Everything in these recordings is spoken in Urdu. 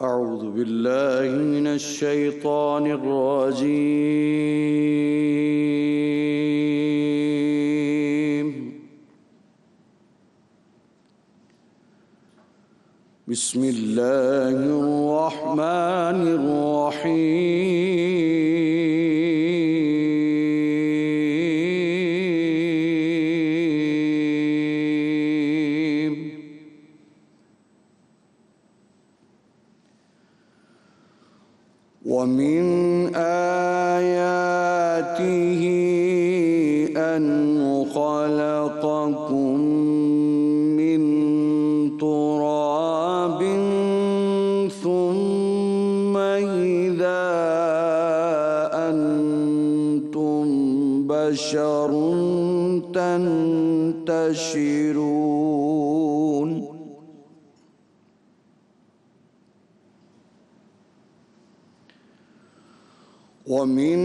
أعوذ بالله من الشيطان الرجيم. بسم الله الرحمن الرحيم. ومن آياته أن خلقكم من تراب ثم إذا أنتم بشر تنتشرون. ومن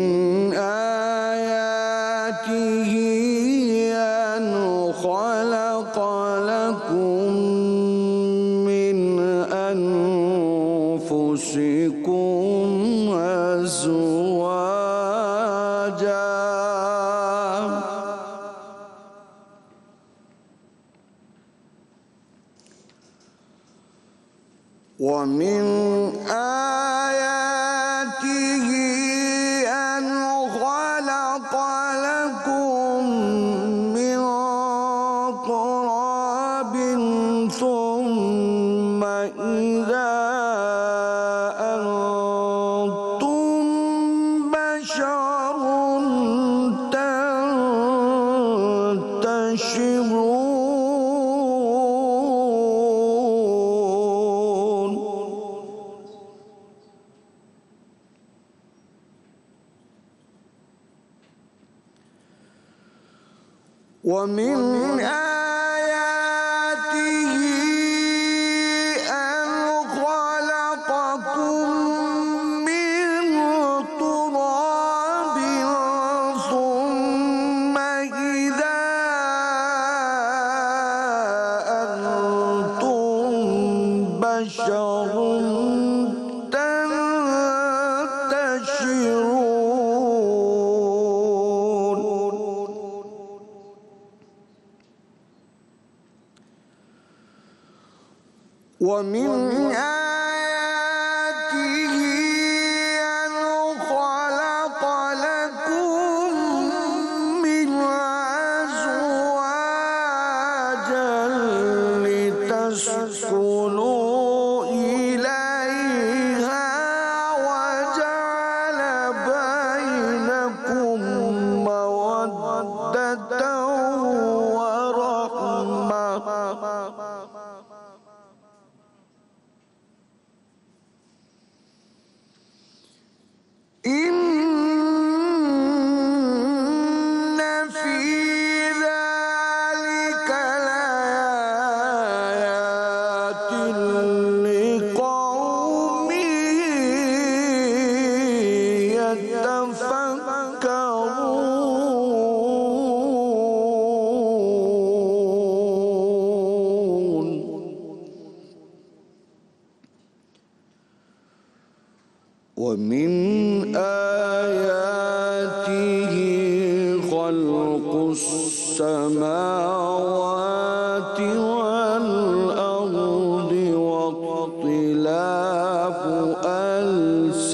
آياته أن خلق لكم من أنفسكم أزواجا ومن آياته أن خلق لكم من تراب ثم إذا أنتم بشر تنتشرون. ومن آياته أن خلقكم من تراب ثم إذا أنتم بشر تنتشرون. ومن آياته أن خلق لكم من أزواجا لتسكنوا إليها وجعل بينكم مودة ورحمة. إن في ذلك لآيات لقوم يتفكرون. ومن آياته خلق السماوات والأرض واختلاف ألسنتكم.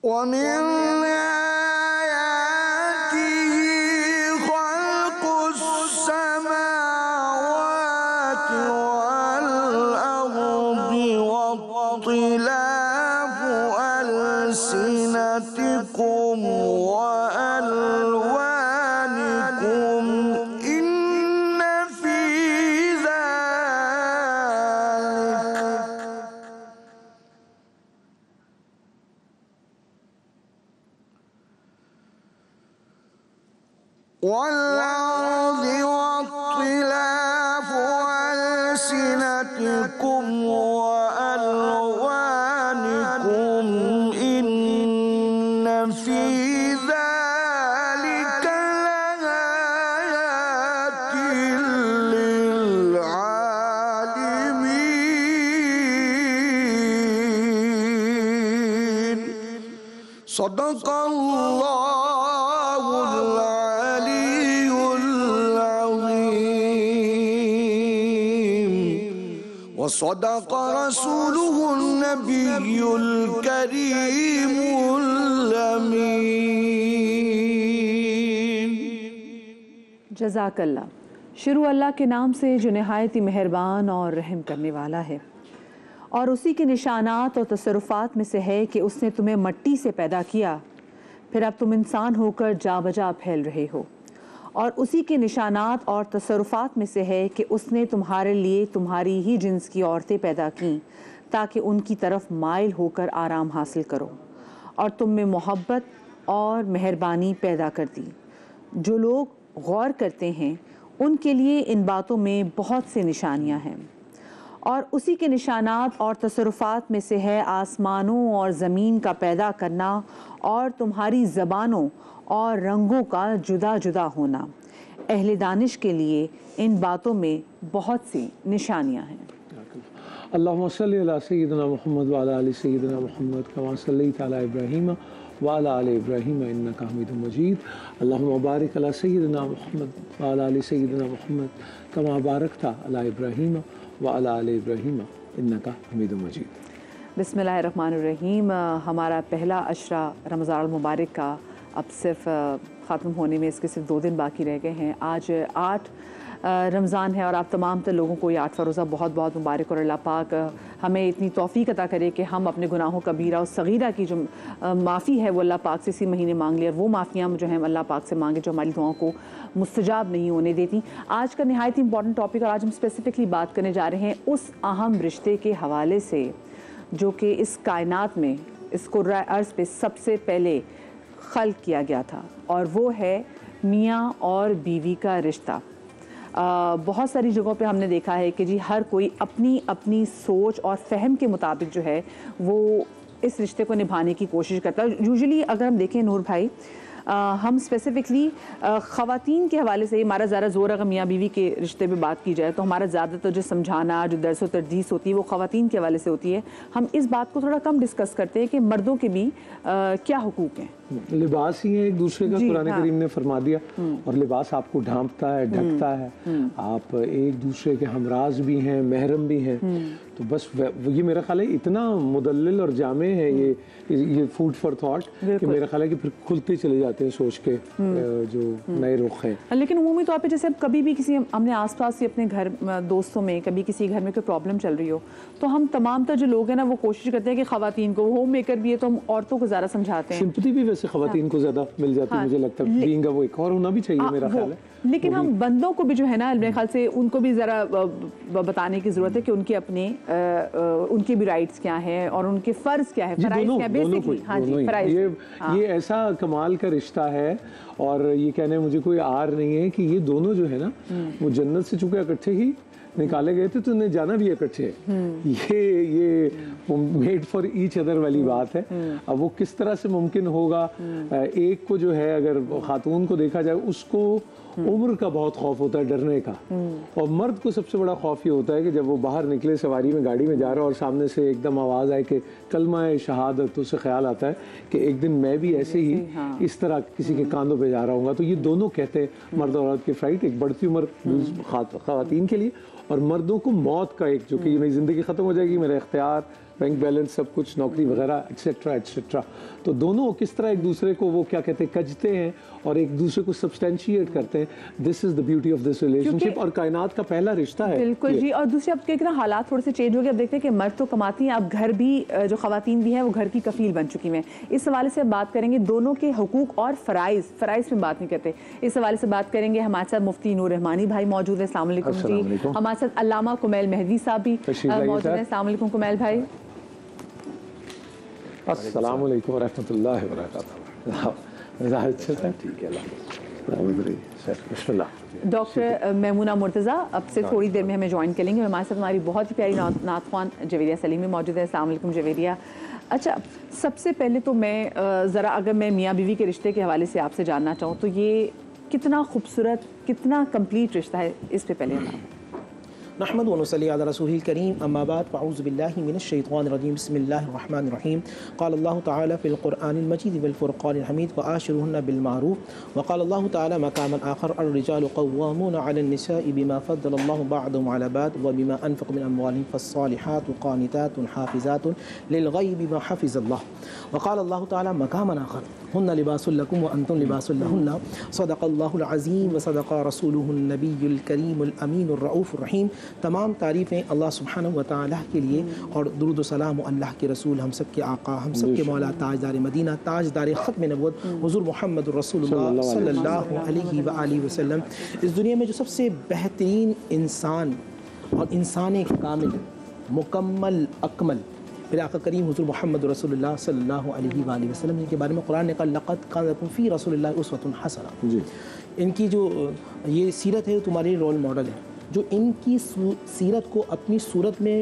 ومن خلق السماوات والأرض واختلاف ألسنتكم وألوانكم. إن في ذلك والأرض واختلاف ألسنتكم وألوانكم إن صدق اللہ العلی العظیم وصدق رسولہ النبی الکریم الامین۔ جزاک اللہ۔ شروع اللہ کے نام سے جو نہایت ہی مہربان اور رحم کرنے والا ہے، اور اسی کے نشانات اور تصرفات میں سے ہے کہ اس نے تمہیں مٹی سے پیدا کیا، پھر اب تم انسان ہو کر جا بجا پھیل رہے ہو، اور اسی کے نشانات اور تصرفات میں سے ہے کہ اس نے تمہارے لیے تمہاری ہی جنس کی عورتیں پیدا کیں تاکہ ان کی طرف مائل ہو کر آرام حاصل کرو، اور تم میں محبت اور مہربانی پیدا کر دی۔ جو لوگ غور کرتے ہیں ان کے لیے ان باتوں میں بہت سے نشانیاں ہیں، اور اسی کے نشانات اور تصرفات میں سے ہے آسمانوں اور زمین کا پیدا کرنا اور تمہاری زبانوں اور رنگوں کا جدا جدا ہونا۔ اہل دانش کے لیے ان باتوں میں بہت سی نشانیاں ہیں۔ اللہم صلی علی سیدنا محمد وعلی آل سیدنا محمد کما صلیت علی ابراہیم وعلی آل ابراہیم انک حمید مجید۔ اللہم بارک علی سیدنا محمد وعلی آل سیدنا محمد کما بارکت علی ابراہیم وعلی آل ابراہیم انک حمید مجید۔ بسم اللہ الرحمن الرحیم۔ ہمارا پہلا عشرہ رمضان المبارک کا اب صرف ختم ہونے میں اس کے صرف 2 دن باقی رہ گئے ہیں۔ آج 8 رمضان ہے، اور آپ تمام تر لوگوں کو یہ 8واں روزہ بہت بہت مبارک، اور اللہ پاک ہمیں اتنی توفیق عطا کرے کہ ہم اپنے گناہوں کبیرہ اور صغیرہ کی جو معافی ہے وہ اللہ پاک سے اسی مہینے مانگ لیں، اور وہ معافیاں جو ہیں اللہ پاک سے مانگے جو ہماری دعاؤں کو مستجاب نہیں ہونے دیتی۔ آج کا نہایت ہی امپورٹنٹ ٹاپک، اور آج ہم اسپیسیفکلی بات کرنے جا رہے ہیں اس اہم رشتے کے حوالے سے جو کہ اس کائنات میں، اس کرۂ ارض پہ سب سے پہلے خلق کیا گیا تھا، اور وہ ہے میاں اور بیوی کا رشتہ۔ بہت ساری جگہوں پہ ہم نے دیکھا ہے کہ جی ہر کوئی اپنی اپنی سوچ اور فہم کے مطابق جو ہے وہ اس رشتے کو نبھانے کی کوشش کرتا ہے۔ یوزلی اگر ہم دیکھیں نور بھائی، ہم اسپیسیفکلی خواتین کے حوالے سے ہمارا زیادہ زور اگر میاں بیوی کے رشتے پہ بات کی جائے تو ہمارا زیادہ تر جو سمجھانا، جو درس و تدریس ہوتی ہے وہ خواتین کے حوالے سے ہوتی ہے۔ ہم اس بات کو تھوڑا کم ڈسکس کرتے ہیں کہ مردوں کے بھی کیا حقوق ہیں۔ لباس ہی ہے ایک دوسرے کا، قرآن کریم نے فرما دیا، اور لباس آپ کو ڈھانپتا ہے، ڈھکتا ہے، آپ ایک دوسرے کے ہمراز بھی ہیں، محرم بھی ہیں، تو بس یہ میرا خیال ہے اتنا مدلل اور جامع ہے یہ فوڈ فار تھاٹ کہ میرا خیال ہے کہ پھر کھلتے چلے جاتے ہیں سوچ کے جو نئے رخ ہیں۔ لیکن عمومی طور پہ جیسے اب کبھی بھی کسی ہم نے آس پاس اپنے گھر دوستوں میں کبھی کسی گھر میں کوئی پرابلم چل رہی ہو تو ہم تمام تر جو لوگ ہیں نا وہ کوشش کرتے ہیں کہ خواتین کو، ہوم میکر بھی ہے تو ہم عورتوں کو زیادہ سمجھاتے ہیں۔ سمپتی بھی ویسے خواتین کو زیادہ مل جاتی ہے، مجھے لگتا ہے بینگ وہ ایک اور ہونا بھی چاہیے میرا خیال ہے۔ لیکن ہم بندوں کو بھی جو ہے نا میرے خیال سے ان کو بھی ذرا بتانے کی ضرورت ہے کہ ان کے اپنے ان کے بھی رائٹس کیا ہیں اور ان کے فرض کیا ہے، فرائض کیا ہے بیسکلی۔ ہاں جی، فرائض۔ یہ ایسا کمال کا رشتہ ہے، اور یہ کہنے مجھے کوئی عار نہیں ہے کہ یہ دونوں جو ہے نا وہ جنت سے چونکہ اکٹھے ہی نکالے گئے تھے تو انہیں جانا بھی اکٹھے ہے۔ یہ میڈ فار ایچ ادر والی بات ہے۔ اب وہ کس طرح سے ممکن ہوگا؟ ایک کو جو ہے اگر خاتون کو دیکھا جائے اس کو عمر کا بہت خوف ہوتا ہے، ڈرنے کا، اور مرد کو سب سے بڑا خوف یہ ہوتا ہے کہ جب وہ باہر نکلے سواری میں، گاڑی میں جا رہا ہے اور سامنے سے ایک دم آواز آئے کہ کلمہ شہادت، تو اسے خیال آتا ہے کہ ایک دن میں بھی ایسے ہی اس طرح کسی کے کاندھوں پہ جا رہا ہوں گا۔ تو یہ دونوں کہتے ہیں مرد اور عورت کی فلائٹ، ایک بڑھتی عمر خواتین کے لیے، اور مردوں کو موت کا ایک جو کہ میری زندگی ختم ہو جائے گی، میرا اختیار، بینک بیلنس، سب کچھ، نوکری وغیرہ ایٹسٹرا ایٹسٹرا۔ تو دونوں کس طرح ایک دوسرے کو وہ کیا کہتے ہیں کجتے ہیں اور ایک دوسرے کو سبسٹینشیٹ کرتے ہیں۔ This is the beauty of this relationship, اور کائنات کا پہلا رشتہ ہے۔ بالکل جی۔ اور دوسری اب کتنا حالات تھوڑے سے چینج ہو گئے، اب دیکھتے ہیں کہ مرد تو کماتی ہیں، اب گھر بھی جو خواتین بھی ہیں وہ گھر کی کفیل بن چکی ہیں۔ اس حوالے سے بات کریں گے دونوں کے حقوق اور فرائض میں بات نہیں کرتے، اس حوالے سے بات کریں گے۔ ہمارے ساتھ مفتی نور رحمانی بھائی موجود ہیں، السلام علیکم جی۔ ہمارے ساتھ علامہ کمیل مہدی صاحب بھی موجود ہیں، السلام علیکم کمیل بھائی۔ السلام علیکم ورحمۃ اللہ وبرکاتہ۔ ڈاکٹر میمونہ مرتضیٰ اب سے تھوڑی دیر میں ہمیں جوائن کریں گے۔ ہمارے ساتھ ہماری بہت ہی پیاری نعت خوان جویریہ سلیمی موجود ہے، السلام علیکم جویریہ۔ اچھا، سب سے پہلے تو میں ذرا اگر میں میاں بیوی کے رشتے کے حوالے سے آپ سے جاننا چاہوں تو یہ کتنا خوبصورت، کتنا کمپلیٹ رشتہ ہے، اس پہ پہلے نحمد و نصلی علی رسول الکریم اما بعد فاعوذ باللہ من الشیطان الرجیم بسم اللہ الرحمن الرحیم قال اللہ تعالی فی القرآن المجید والفرقان الحمید وآشرهن بالمعروف وقال اللہ تعالی مقاما آخر الرجال قوامون علی النساء بما فضل اللہ بعضهم علی بعض وبما انفقوا من اموالهم فالصالحات قانتات حافظات للغیب بما حفظ اللہ وقال اللہ تعالی مقاما آخر ہن لباس لکم وانتم لباس لہن صدق اللہ العظیم وصدق رسولہ النبی الکریم الامین الرؤوف الرحیم. تمام تعریفیں اللہ سبحانہ و تعالیٰ کے لیے اور درود و سلام و اللہ کے رسول ہم سب کے آقا ہم سب کے مولا تاجدار مدینہ تاجدار ختم نبوت حضور محمد رسول اللہ صلی اللہ علیہ وآلہ وسلم. اس دنیا میں جو سب سے بہترین انسان اور انسان کامل مکمل اکمل میرے آقا کریم حضور محمد رسول اللہ صلی اللہ علیہ وآلہ وسلم جن کے بارے میں قرآن نے کہا لقد کان لکم فی رسول اللہ اسوۃ حسنہ. ان کی جو یہ سیرت ہے تمہاری رول ماڈل ہے. جو ان کی سیرت کو اپنی صورت میں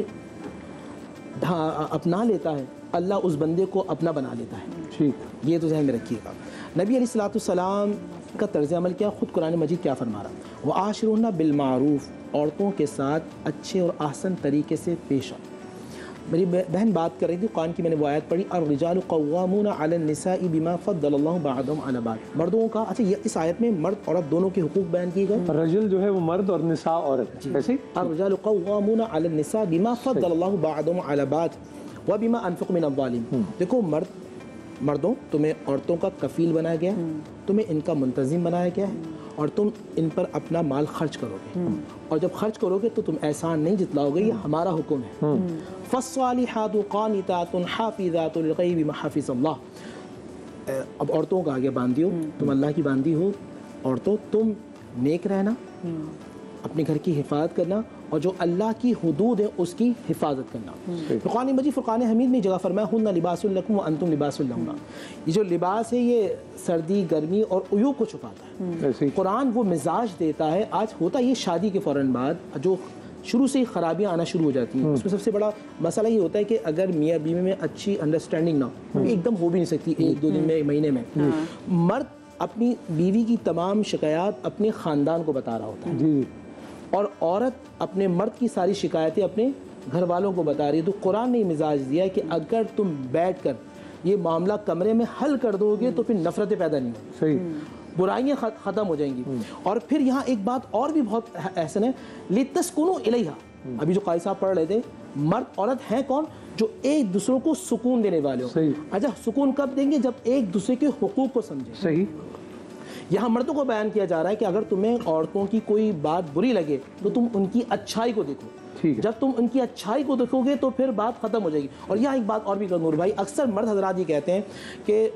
اپنا لیتا ہے اللہ اس بندے کو اپنا بنا لیتا ہے. یہ تو ذہن میں رکھیے گا. نبی علیہ الصلوۃ والسلام کا طرز عمل کیا خود قرآن مجید کیا فرما رہا وَعَاشِرُهُنَّ بِالْمَعْرُوفِ عورتوں کے ساتھ اچھے اور احسن طریقے سے پیش آؤ. میری بہن بات کر رہی تھی قرآن کی میں نے وہ آیت پڑھی الرجال قوامون علی النساء بما فضل اللہ بعضهم علی بعض. مردوں کا اچھا یہ اس آیت میں مرد عورت دونوں کے حقوق بیان کیے گئے. رجل جو ہے وہ مرد اور نساء عورت ہے. کیسے الرجال قوامون علی النساء بما فضل اللہ بعضهم علی بعض وبما انفقوا من اموالهم. دیکھو مردوں تمہیں عورتوں کا کفیل بنایا گیا تمہیں ان کا منتظم بنایا گیا ہے اور تم ان پر اپنا مال خرچ کرو گے اور جب خرچ کرو گے تو تم احسان نہیں جتلاؤ گے. یہ ہمارا حکم ہے. فالصالحات قانتات حافظات للغیب بما حفظ اللہ. اب عورتوں کا آگے باندھی ہو تم اللہ کی باندھی ہو. عورتوں تم نیک رہنا اپنے گھر کی حفاظت کرنا اور جو اللہ کی حدود ہے اس کی حفاظت کرنا. قرآن مجید فرقان حمید میں جگہ فرمایا ہن لباس لکم وانتم لباس لہن. یہ جو لباس ہے یہ سردی گرمی اور عیوب کو چھپاتا ہے. قرآن وہ مزاج دیتا ہے. آج ہوتا یہ شادی کے فوراً بعد جو شروع سے ہی خرابیاں آنا شروع ہو جاتی ہیں. اس میں سب سے بڑا مسئلہ یہ ہوتا ہے کہ اگر میاں بیوی میں اچھی انڈرسٹینڈنگ نہ ہو ایک دم ہو بھی نہیں سکتی ایک دو دن میں مہینے میں. مرد اپنی بیوی کی تمام شکایات اپنے خاندان کو بتا رہا ہوتا ہے اور عورت اپنے مرد کی ساری شکایتیں اپنے گھر والوں کو بتا رہی ہے. تو قرآن نے یہ مزاج دیا ہے کہ اگر تم بیٹھ کر یہ معاملہ کمرے میں حل کر دو گے تو پھر نفرتیں پیدا نہیں ہوں برائیاں ختم ہو جائیں گی. اور پھر یہاں ایک بات اور بھی بہت احسن ہے لتسکنوا الیہا. ابھی جو قاری صاحب پڑھ رہے تھے مرد عورت ہیں کون جو ایک دوسروں کو سکون دینے والے ہو. اچھا سکون کب دیں گے جب ایک دوسرے کے حقوق کو سمجھیں. صحیح. یہاں مردوں کو بیان کیا جا رہا ہے کہ اگر تمہیں عورتوں کی کوئی بات بری لگے تو تم ان کی اچھائی کو دیکھو. جب تم ان کی اچھائی کو دیکھو گے تو پھر بات ختم ہو جائے گی. اور یہاں ایک بات اور بھی نور بھائی اکثر مرد حضرات یہ کہتے ہیں کہ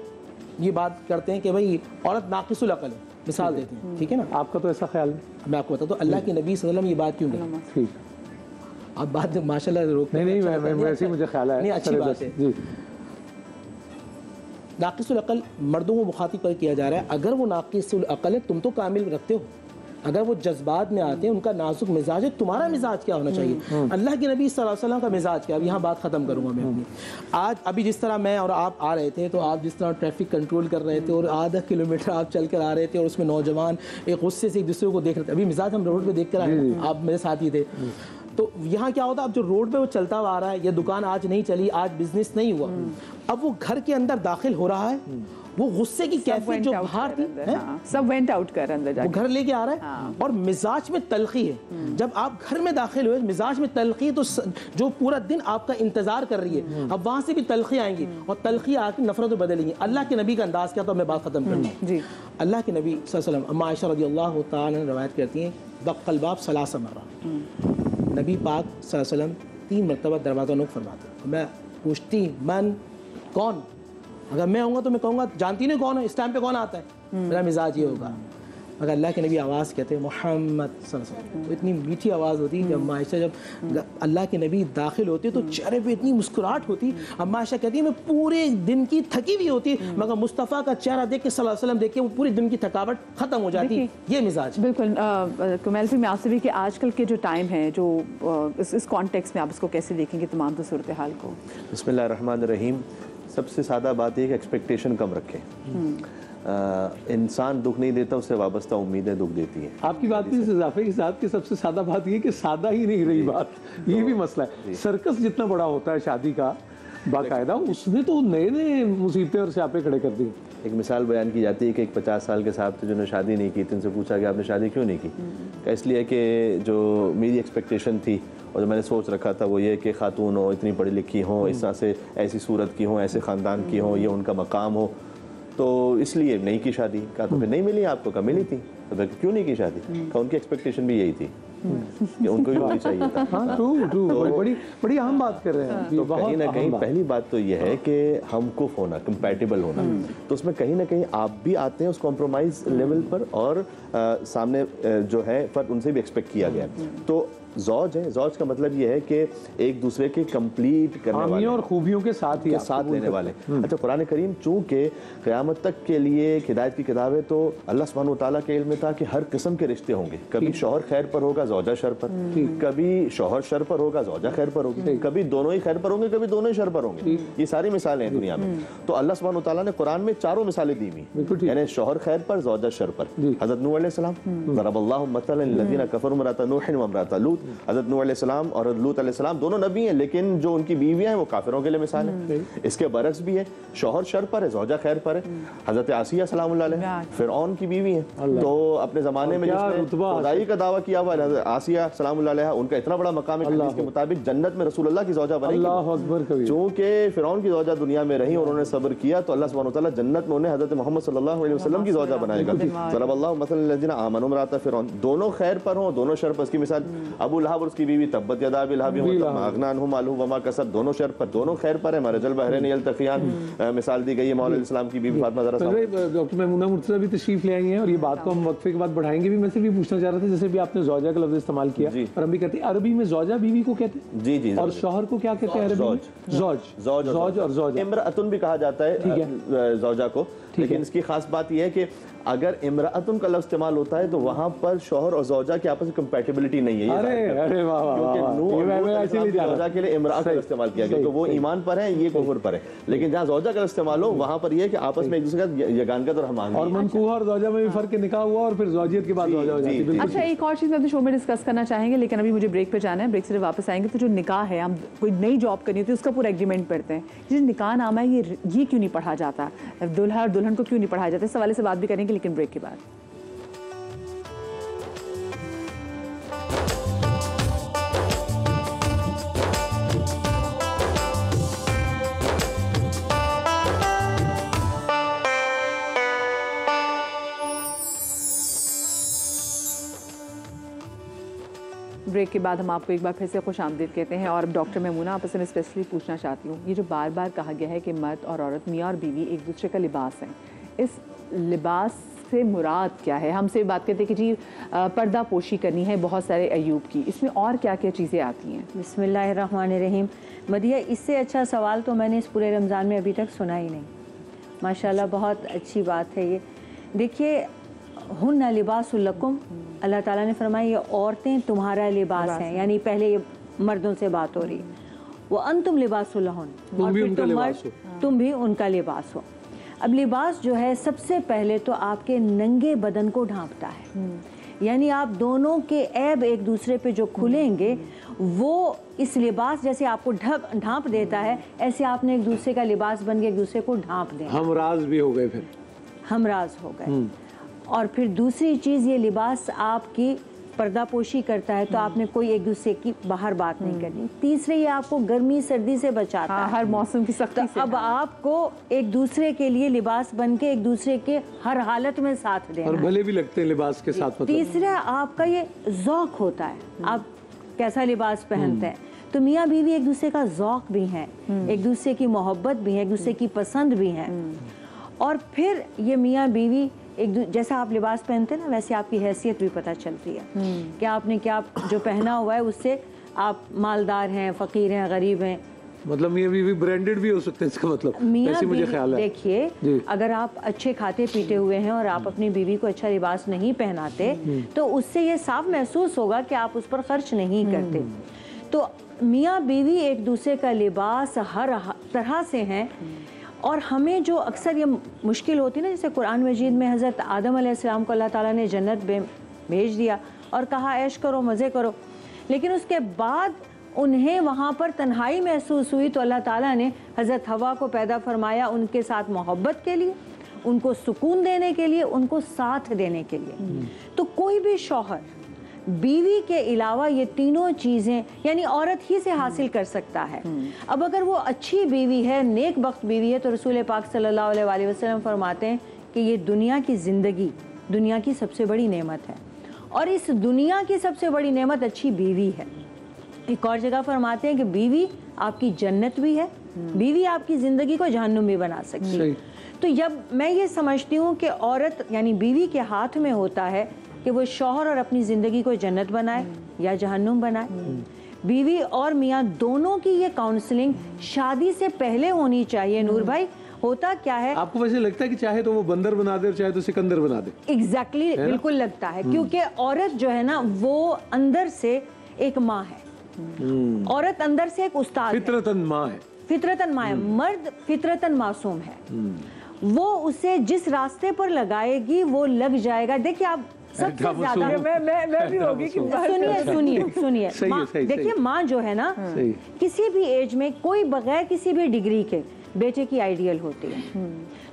یہ بات کرتے ہیں کہ بھائی عورت ناقص العقل ہے مثال دیتے ہیں. ٹھیک ہے نا آپ کا تو ایسا خیال ہے. میں آپ کو بتاتا ہوں اللہ کے نبی صلی اللہ علیہ وسلم یہ بات کیوں کہی. آپ بات ماشاء اللہ روک نہیں ویسے مجھے خیال ہے نہیں اچھی بات ہے. ناقص العقل مردوں کو مخاطب پر کیا جا رہا ہے. اگر وہ ناقص العقل ہے تم تو کامل رکھتے ہو. اگر وہ جذبات میں آتے ہیں ان کا نازک مزاج ہے تمہارا مزاج کیا ہونا چاہیے. اللہ کے نبی صلی اللہ علیہ وسلم کا مزاج کیا. اب یہاں بات ختم کروں گا میں اپنی. آج ابھی جس طرح میں اور آپ آ رہے تھے تو آپ جس طرح ٹریفک کنٹرول کر رہے تھے اور آدھا کلومیٹر آپ چل کر آ رہے تھے اور اس میں نوجوان ایک غصے سے ایک دوسرے کو دیکھ رہے تھے. ابھی مزاج ہم روڈ پہ دیکھ کر آئے آپ میرے ساتھ ہی تھے. تو یہاں کیا ہوتا اب جو روڈ پہ وہ چلتا ہوا آ رہا ہے یہ دکان آج نہیں چلی آج بزنس نہیں ہوا اب وہ گھر کے اندر داخل ہو رہا ہے وہ غصے کی کیفیت جو باہر تھی سب وینٹ آؤٹ کر اندر وہ گھر لے کے آ رہا ہے اور مزاج میں تلخی ہے. جب آپ گھر میں داخل ہوئے مزاج میں تلخی تو جو پورا دن آپ کا انتظار کر رہی ہے اب وہاں سے بھی تلخی آئیں گی اور تلخی آ کے نفرت بدلیں گی. اللہ کے نبی کا انداز کیا تو میں بات ختم کروں گا. اللہ کے نبی صلی اللہ علیہ وسلم اما عائشہ رضی اللہ تعالی عنہ روایت کرتی ہیں دق الباب ثلاث مرہ. نبی پاک صلی اللہ علیہ وسلم 3 مرتبہ دروازہ نوک فرماتے. میں پوچھتی من کون اگر میں ہوں گا تو میں کہوں گا جانتی نہیں کون ہے اس ٹائم پہ کون آتا ہے میرا مزاج یہ ہوگا. مگر اللہ کے نبی آواز کہتے ہیں محمد صلی اللہ علیہ وسلم. اتنی میٹھی آواز ہوتی جب عائشہ جب اللہ کے نبی داخل ہوتے تو چہرے پہ اتنی مسکراہٹ ہوتی. اما عائشہ کہتی ہے میں پورے دن کی تھکی ہوئی ہوتی مگر مصطفیٰ کا چہرہ دیکھ کے صلی اللہ علیہ وسلم دیکھ کے وہ پورے دن کی تھکاوٹ ختم ہو جاتی. یہ مزاج بالکل. کمیل میں آپ سے بھی کہ آج کل کے جو ٹائم ہے جو اس کانٹیکس میں آپ اس کو کیسے دیکھیں گے تمام صورتحال کو. بسم اللہ الرحمن الرحیم. سب سے سادہ بات یہ کہ ایکسپیکٹیشن کم رکھیں. انسان دکھ نہیں دیتا، اس سے وابستہ امیدیں دکھ دیتی ہیں. آپ کی بات میں اس اضافے کے ساتھ کہ سب سے سادہ بات یہ کہ سادہ ہی نہیں رہی بات، یہ بھی مسئلہ ہے. سرکس جتنا بڑا ہوتا ہے شادی کا باقاعدہ، اس نے تو نئے نئے مصیبتیں اور سیاپیں کھڑے کر دی. ایک مثال بیان کی جاتی ہے کہ ایک 50 سال کے صاحب تھے جنہوں نے شادی نہیں کی تھی، ان سے پوچھا کہ آپ نے شادی کیوں نہیں کی؟ کہ اس لیے کہ جو میری ایکسپیکٹیشن تھی اور جو میں نے سوچ رکھا تھا وہ یہ کہ خاتون ہو، اتنی پڑھی لکھی ہوں، اس طرح سے ایسی صورت کی ہوں، ایسے خاندان کی ہوں، یہ ان کا مقام ہو، تو اس لیے نہیں کی شادی. کہا تو پھر نہیں ملی آپ کو؟ کہا ملی تھی. تو پھر کیوں نہیں کی شادی؟ کہا ان کی ایکسپیکٹیشن بھی یہی تھی کہ ان کو بھی ہونی چاہیے تھا. ہاں ٹرو، بڑی اہم بات کر رہے ہیں. تو کہیں نہ کہیں پہلی بات تو یہ ہے کہ ہم کف ہونا، کمپیٹیبل ہونا، تو اس میں کہیں نہ کہیں آپ بھی آتے ہیں اس کمپرومائز لیول پر، اور سامنے جو ہے فرد ان سے بھی ایکسپیکٹ کیا گیا. تو زوج ہے، زوج کا مطلب یہ ہے کہ ایک دوسرے کے کمپلیٹ کرنے والے اور خوبیوں کے ساتھ ہی ساتھ لینے والے. اچھا، قرآن کریم چونکہ قیامت تک کے لیے ایک ہدایت کی کتاب ہے، تو اللہ سبحانہ و تعالیٰ کے علم میں تھا کہ ہر قسم کے رشتے ہوں گے. کبھی شوہر خیر پر ہوگا، زوجہ شر پر، کبھی شوہر شر پر ہوگا، زوجہ خیر پر ہوگی، کبھی دونوں ہی خیر پر ہوں گے، کبھی دونوں ہی شر پر ہوں گے. یہ ساری مثالیں ہیں دنیا میں. تو اللہ سبحانہ و تعالیٰ نے قرآن میں چاروں مثالیں دی ہوئی، یعنی شوہر خیر پر، زوجہ شر پر. حضرت نوح علیہ السلام، ضرب اللہ مثلا للذین کفروا امرأۃ نوح وامرأۃ لوط. حضرت نوح علیہ السلام اور لوط علیہ السلام دونوں نبی ہیں، لیکن جو ان کی بیویاں ہیں وہ کافروں کے لیے مثال ہیں. اس کے برعکس بھی ہے، شوہر شر پر ہے، زوجہ خیر پر ہے. حضرت آسیہ سلام اللہ علیہ فرعون کی بیوی ہیں، تو اپنے زمانے میں جس نے خدائی کا دعویٰ کیا ہوا ہے، آسیہ سلام اللہ علیہ، ان کا اتنا بڑا مقام ہے کہ حدیث کے مطابق جنت میں رسول اللہ کی زوجہ بنے گی. چونکہ فرعون کی زوجہ دنیا میں رہی اور انہوں نے صبر کیا، تو اللہ سبحانہ وتعالیٰ جنت میں انہیں حضرت محمد صلی اللہ علیہ وسلم کی زوجہ بنائے گا. ضرب اللہ مثلا للذین آمنوا امرأۃ فرعون. دونوں خیر پر ہوں، دونوں شر پر. اس کی مثال ابو لہب اور اس کی بیوی تبت یدا ابی لہب وتب اغنی عنہ مالہ وما کسب. دونوں شر پر، دونوں خیر پر ہیں. مرج البحرین یلتقیان مثال دی گئی ہے. مولا علیہ السلام کی بیوی فاطمہ زہرا صاحب. ڈاکٹر میمونہ مرتضیٰ بھی تشریف لے آئی ہیں اور یہ بات کو ہم وقفے کے بعد بڑھائیں گے بھی. میں سے بھی پوچھنا چاہ رہا تھا، جیسے بھی آپ نے زوجہ کا لفظ استعمال کیا اور ہم بھی کہتے ہیں عربی میں زوجہ بیوی کو کہتے ہیں، جی جی، اور شوہر کو کیا کہتے ہیں عربی میں؟ زوج اور زوجہ. امرأتن بھی کہا جاتا ہے زوجہ کو، لیکن اس کی خاص بات یہ ہے کہ اگر امرأتن کا لفظ استعمال ہوتا ہے تو وہاں پر شوہر اور زوجہ کے آپس میں کمپیٹیبلٹی نہیں ہے. ارے واہ واہ، زوجہ کے لیے امرأت کا استعمال کیا گیا، تو وہ ایمان پر ہے، یہ کفر پر ہے. لیکن جہاں زوجہ کا استعمال ہو وہاں پر یہ ہے کہ آپس میں ایک دوسرے کا یگانگت اور ہمانگی. اور منکوہ اور زوجہ میں بھی فرق نکاح ہوا اور پھر زوجیت کے بعد زوجہ ہو جاتی ہے. اچھا، ایک اور چیز میں اپنے شو میں ڈسکس کرنا چاہیں گے، لیکن ابھی مجھے بریک پہ جانا ہے. بریک سے واپس آئیں گے تو جو نکاح ہے، ہم کوئی نئی جاب کرنی ہوتی ہے اس کا پورا ایگریمنٹ پڑھتے ہیں. جو نکاح نامہ ہے یہ کیوں نہیں پڑھا جاتا؟ دلہا اور دلہن کو کیوں نہیں پڑھایا جاتا؟ اس حوالے سے بات بھی کریں گے، لیکن بریک کے بعد. بریک کے بعد ہم آپ کو ایک بار پھر سے خوش آمدید کہتے ہیں. اور اب ڈاکٹر میمونہ آپ سے میں اسپیشلی پوچھنا چاہتی ہوں، یہ جو بار بار کہا گیا ہے کہ مرد اور عورت، میاں اور بیوی ایک دوسرے کا لباس ہیں، اس لباس سے مراد کیا ہے؟ ہم سے بات کرتے ہیں کہ جی پردہ پوشی کرنی ہے بہت سارے ایوب کی، اس میں اور کیا کیا چیزیں آتی ہیں؟ بسم اللہ الرحمن الرحیم. مدیہ، اس سے اچھا سوال تو میں نے اس پورے رمضان میں ابھی تک سنا ہی نہیں. ماشاءاللہ بہت اچھی بات ہے یہ. دیکھیے، ہن لباس لکم، اللہ تعالیٰ نے فرمایا یہ عورتیں تمہارا لباس ہیں، یعنی پہلے یہ مردوں سے بات ہو رہی. وَأَنْتُمْ لِبَاسُ لَهُنَّ، اور پھر تم بھی ان کا لباس ہو. اب لباس جو ہے سب سے پہلے تو آپ کے ننگے بدن کو ڈھانپتا ہے، یعنی آپ دونوں کے عیب ایک دوسرے پہ جو کھلیں گے وہ اس لباس جیسے آپ کو ڈھانپ دیتا ہے، ایسے آپ نے ایک دوسرے کا لباس بن کے ایک دوسرے کو ڈھانپ دیں. ہم راز بھی ہو گئے، پھر ہم راز ہو گئے. اور پھر دوسری چیز، یہ لباس آپ کی پردہ پوشی کرتا ہے، تو آپ نے کوئی ایک دوسرے کی باہر بات نہیں کرنی. تیسرے، یہ آپ کو گرمی سردی سے بچاتا ہے، ہر موسم کی سختی سے. اب آپ کو ایک دوسرے کے لیے لباس بن کے ایک دوسرے کے ہر حالت میں ساتھ دینا، اور بھلے بھی لگتے ہیں لباس کے ساتھ. تیسرا، آپ کا یہ ذوق ہوتا ہے، آپ کیسا لباس پہنتے ہیں. تو میاں بیوی ایک دوسرے کا ذوق بھی ہیں، ایک دوسرے کی محبت بھی ہے، ایک دوسرے کی پسند بھی ہے. اور پھر یہ میاں بیوی جیسا آپ لباس پہنتے ہیں نا، ویسے آپ کی حیثیت بھی پتہ چلتی ہے کہ آپ نے کیا جو پہنا ہوا ہے، اس سے آپ مالدار ہیں، فقیر ہیں، غریب ہیں. مطلب میاں بیوی برانڈڈ بھی ہو سکتے ہیں، اس کا مطلب ایسے مجھے خیال ہے. دیکھیے، اگر آپ اچھے کھاتے پیتے ہوئے ہیں اور آپ اپنی بیوی کو اچھا لباس نہیں پہناتے تو اس سے یہ صاف محسوس ہوگا کہ آپ اس پر خرچ نہیں کرتے. تو میاں بیوی ایک دوسرے کا لباس ہر طرح سے ہیں. اور ہمیں جو اکثر یہ مشکل ہوتی ہے نا، جیسے قرآن مجید میں حضرت آدم علیہ السلام کو اللہ تعالیٰ نے جنت میں بھیج دیا اور کہا عیش کرو، مزے کرو، لیکن اس کے بعد انہیں وہاں پر تنہائی محسوس ہوئی تو اللہ تعالیٰ نے حضرت حوا کو پیدا فرمایا ان کے ساتھ محبت کے لیے، ان کو سکون دینے کے لیے، ان کو ساتھ دینے کے لیے۔ تو کوئی بھی شوہر بیوی کے علاوہ یہ تینوں چیزیں یعنی عورت ہی سے حاصل کر سکتا ہے۔ اب اگر وہ اچھی بیوی ہے، نیک بخت بیوی ہے، تو رسول پاک صلی اللہ علیہ وآلہ وسلم فرماتے ہیں کہ یہ دنیا کی زندگی دنیا کی سب سے بڑی نعمت ہے، اور اس دنیا کی سب سے بڑی نعمت اچھی بیوی ہے۔ ایک اور جگہ فرماتے ہیں کہ بیوی آپ کی جنت بھی ہے، بیوی آپ کی زندگی کو جہنم بھی بنا سکتی ہے۔ تو جب میں یہ سمجھتی ہوں کہ عورت یعنی بیوی کے ہاتھ میں ہوتا ہے کہ وہ شوہر اور اپنی زندگی کو جنت بنائے یا جہنم بنائے۔ بیوی اور میاں دونوں کی یہ کاؤنسلنگ شادی سے پہلے ہونی چاہیے۔ نور بھائی، ہوتا کیا ہے، آپ کو ویسے لگتا ہے کہ چاہے تو وہ بندر بنا دے اور چاہے تو سکندر بنا دے؟ ایگزیکٹلی، بالکل لگتا ہے، کیونکہ عورت جو ہے نا وہ اندر سے ایک ماں ہے، عورت اندر سے ایک استاد ہے، فطرتاً ماں ہے، فطرتاً ماں ہے۔ مرد فطرتاً معصوم ہے، وہ اسے جس راستے پر لگائے گی وہ لگ جائے گا۔ دیکھیں آپ سب سے زیادہ میں بھی ہوگی کہ سنیے دیکھیے، ماں جو ہے نا کسی بھی ایج میں کوئی بغیر کسی بھی ڈگری کے بیٹے کی آئیڈیل ہوتی ہے،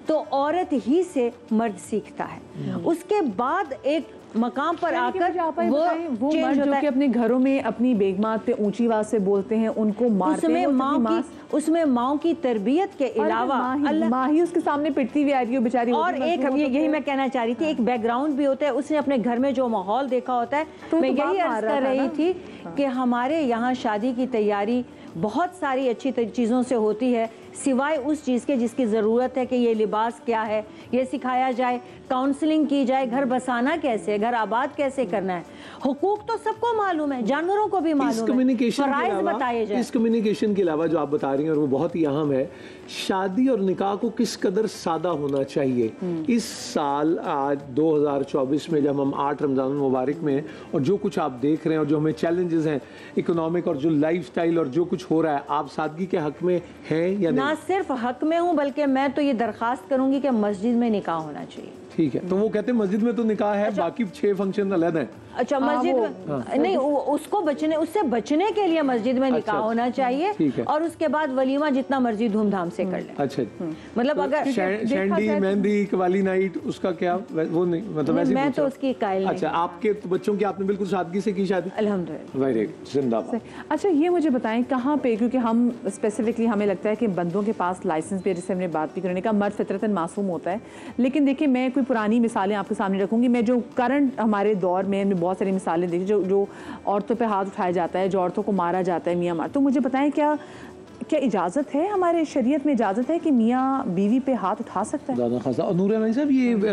تو عورت ہی سے مرد سیکھتا ہے۔ اس کے بعد ایک مقام پر آ کر وہ مرد جو کہ اپنے گھروں میں اپنی بیگمات پہ اونچی آواز سے بولتے ہیں، ان کو مارتے ہیں، اس میں ماں کی تربیت کے علاوہ ماں ہی اس کے سامنے پٹتی ہوئی آ رہی ہو بیچاری۔ اور ایک یہی میں کہنا چاہ رہی تھی، ایک بیک گراؤنڈ بھی ہوتا ہے، اس نے اپنے گھر میں جو ماحول دیکھا ہوتا ہے۔ میں یہی عرض کر رہی تھی کہ ہمارے یہاں شادی کی تیاری بہت ساری اچھی چیزوں سے ہوتی ہے، سوائے اس چیز کے جس کی ضرورت ہے کہ یہ لباس کیا ہے، یہ سکھایا جائے، کاؤنسلنگ کی جائے، گھر بسانا کیسے، گھر آباد کیسے کرنا ہے۔ حقوق تو سب کو معلوم ہے، جانوروں کو بھی معلوم ہے، فرائض بتائے جائیں۔ اس کمیونیکیشن کے علاوہ جو آپ بتا رہی ہیں اور وہ بہت ہی اہم ہے، شادی اور نکاح کو کس قدر سادہ ہونا چاہیے۔ اس سال آج 2024 میں جب ہم 8 رمضان المبارک میں ہیں اور جو کچھ آپ دیکھ رہے ہیں اور جو ہمیں چیلنجز ہیں اکنامک اور جو لائف سٹائل اور جو کچھ ہو رہا ہے، آپ سادگی کے حق میں ہیں یا نہیں؟ نہ صرف حق میں ہوں بلکہ میں تو یہ درخواست کروں گی کہ مسجد میں نکاح ہونا چاہیے۔ ٹھیک ہے، تو وہ کہتے ہیں مسجد میں تو نکاح ہے، باقی 6 فنکشن علیحدہ ہیں۔ اچھا، مسجد نہیں، اس سے بچنے کے لیے مسجد میں نکاح ہونا چاہیے، اور اس کے بعد ولیمہ جتنا مرضی دھوم دھام سے کر لیں۔ اچھا، مطلب اگر شینڈی، مہندی، قوالی نائٹ، اس کا کیا وہ نہیں، مطلب ایسے میں تو اس کی قائل نہیں۔ اچھا، آپ کے بچوں کی آپ نے بالکل سادگی سے کی شادی؟ الحمدللہ، ویری گڈ، زندہ باد۔ اچھا، یہ مجھے بتائیں کہاں پہ، کیونکہ ہم اسپیسیفکلی ہمیں لگتا ہے کہ بندوں کے پاس لائسنس پہ، جیسے ہم نے بات بھی کرنے کا، مرد فطرتاً معصوم ہوتا ہے، لیکن دیکھیں میں کوئی پرانی مثالیں آپ کے سامنے رکھوں گی۔ میں جو کرنٹ ہمارے دور میں بہت ساری مثالیں دیکھی جو عورتوں پہ ہاتھ اٹھایا جاتا ہے، جو عورتوں کو مارا جاتا ہے، میاں مار، تو مجھے بتائیں کیا اجازت ہے، ہمارے شریعت میں اجازت ہے کہ میاں بیوی پہ ہاتھ اٹھا سکتا ہے؟ زیادہ خاصا۔ اور نور احمد صاحب، یہ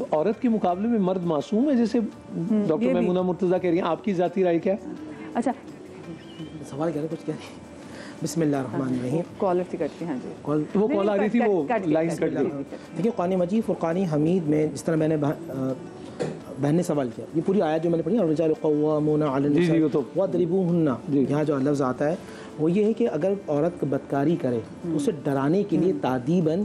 عورت کے مقابلے میں مرد معصوم ہے جیسے ڈاکٹر میمونہ مرتضیٰ کہہ رہی ہیں، آپ کی ذاتی رائے کیا ہے؟ اچھا، سوال کیا ہے، کچھ کیا ہے؟ بسم اللہ الرحمن الرحیم۔ کالر تھی کٹ کے، ہاں جی، وہ کال آ رہی تھی، وہ لائن کٹ گئی۔ دیکھیے قرآن مجید فرقان حمید میں جس طرح میں نے بہن نے سوال کیا، یہ پوری آیت جو میں نے پڑھی، الرجال قوامون علی النساء وضربوہن، یہاں جو لفظ آتا ہے وہ یہ ہے کہ اگر عورت بدکاری کرے تو اسے ڈرانے کے لیے تعدیباً،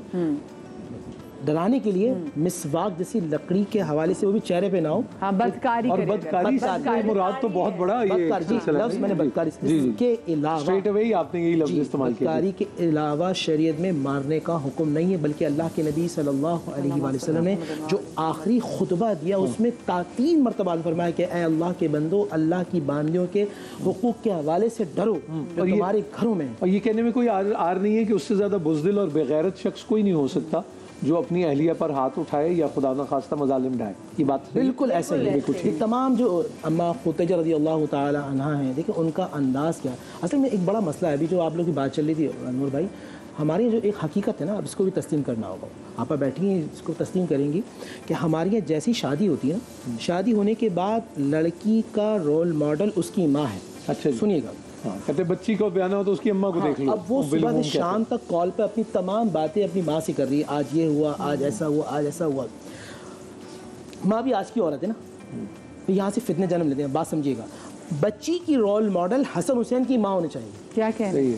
ڈرانے کے لیے مسواک جیسی لکڑی کے حوالے سے، وہ بھی چہرے پہ نہ ہو، ہاں، بدکاری اور بدکاری سے مراد تو بہت بڑا یہ لفظ میں نے بدکاری کے علاوہ اسٹریٹ اوے ہی آپ نے یہی لفظ استعمال کیا، بدکاری کے علاوہ شریعت میں مارنے کا حکم نہیں ہے، بلکہ اللہ کے نبی صلی اللہ علیہ وآلہ وسلم نے جو آخری خطبہ دیا اس میں 3 مرتبہ فرمایا کہ اے اللہ کے بندو، اللہ کی باندیوں کے حقوق کے حوالے سے ڈرو جو تمہارے گھروں میں۔ اور یہ کہنے میں کوئی آر نہیں ہے کہ اس سے زیادہ بزدل اور بغیرت شخص کوئی نہیں ہو سکتا جو اپنی اہلیہ پر ہاتھ اٹھائے یا خدا نخواستہ مظالم ڈھائے۔ یہ بات بالکل ایسا ہی ہے۔ یہ تمام جو اما خدیجہ رضی اللہ تعالی عنہا ہیں، دیکھیں ان کا انداز کیا ہے۔ اصل میں ایک بڑا مسئلہ ہے، ابھی جو آپ لوگ کی بات چل رہی تھی انور بھائی، ہماری جو ایک حقیقت ہے نا، اب اس کو بھی تسلیم کرنا ہوگا۔ آپ بیٹھی ہیں، اس کو تسلیم کریں گی کہ ہماری یہاں جیسی شادی ہوتی ہے نا، شادی ہونے کے بعد لڑکی کا رول ماڈل اس کی ماں ہے۔ اچھا، سنیے گا، کہتے بچی کو بیانا ہو تو اس کی اماں کو دیکھ لو۔ اب وہ صبح سے شام تک کال پہ اپنی تمام باتیں اپنی ماں سے کر رہی ہے، آج یہ ہوا، آج ایسا ہوا، آج ایسا ہوا۔ ماں بھی آج کی عورت ہے نا، یہاں سے فتنے جنم لیتے ہیں۔ بات سمجھیے گا، بچی کی رول ماڈل حسن حسین کی ماں ہونی چاہیے۔ کیا کہہ رہی ہے؟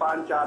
5-4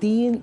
3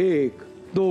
1 2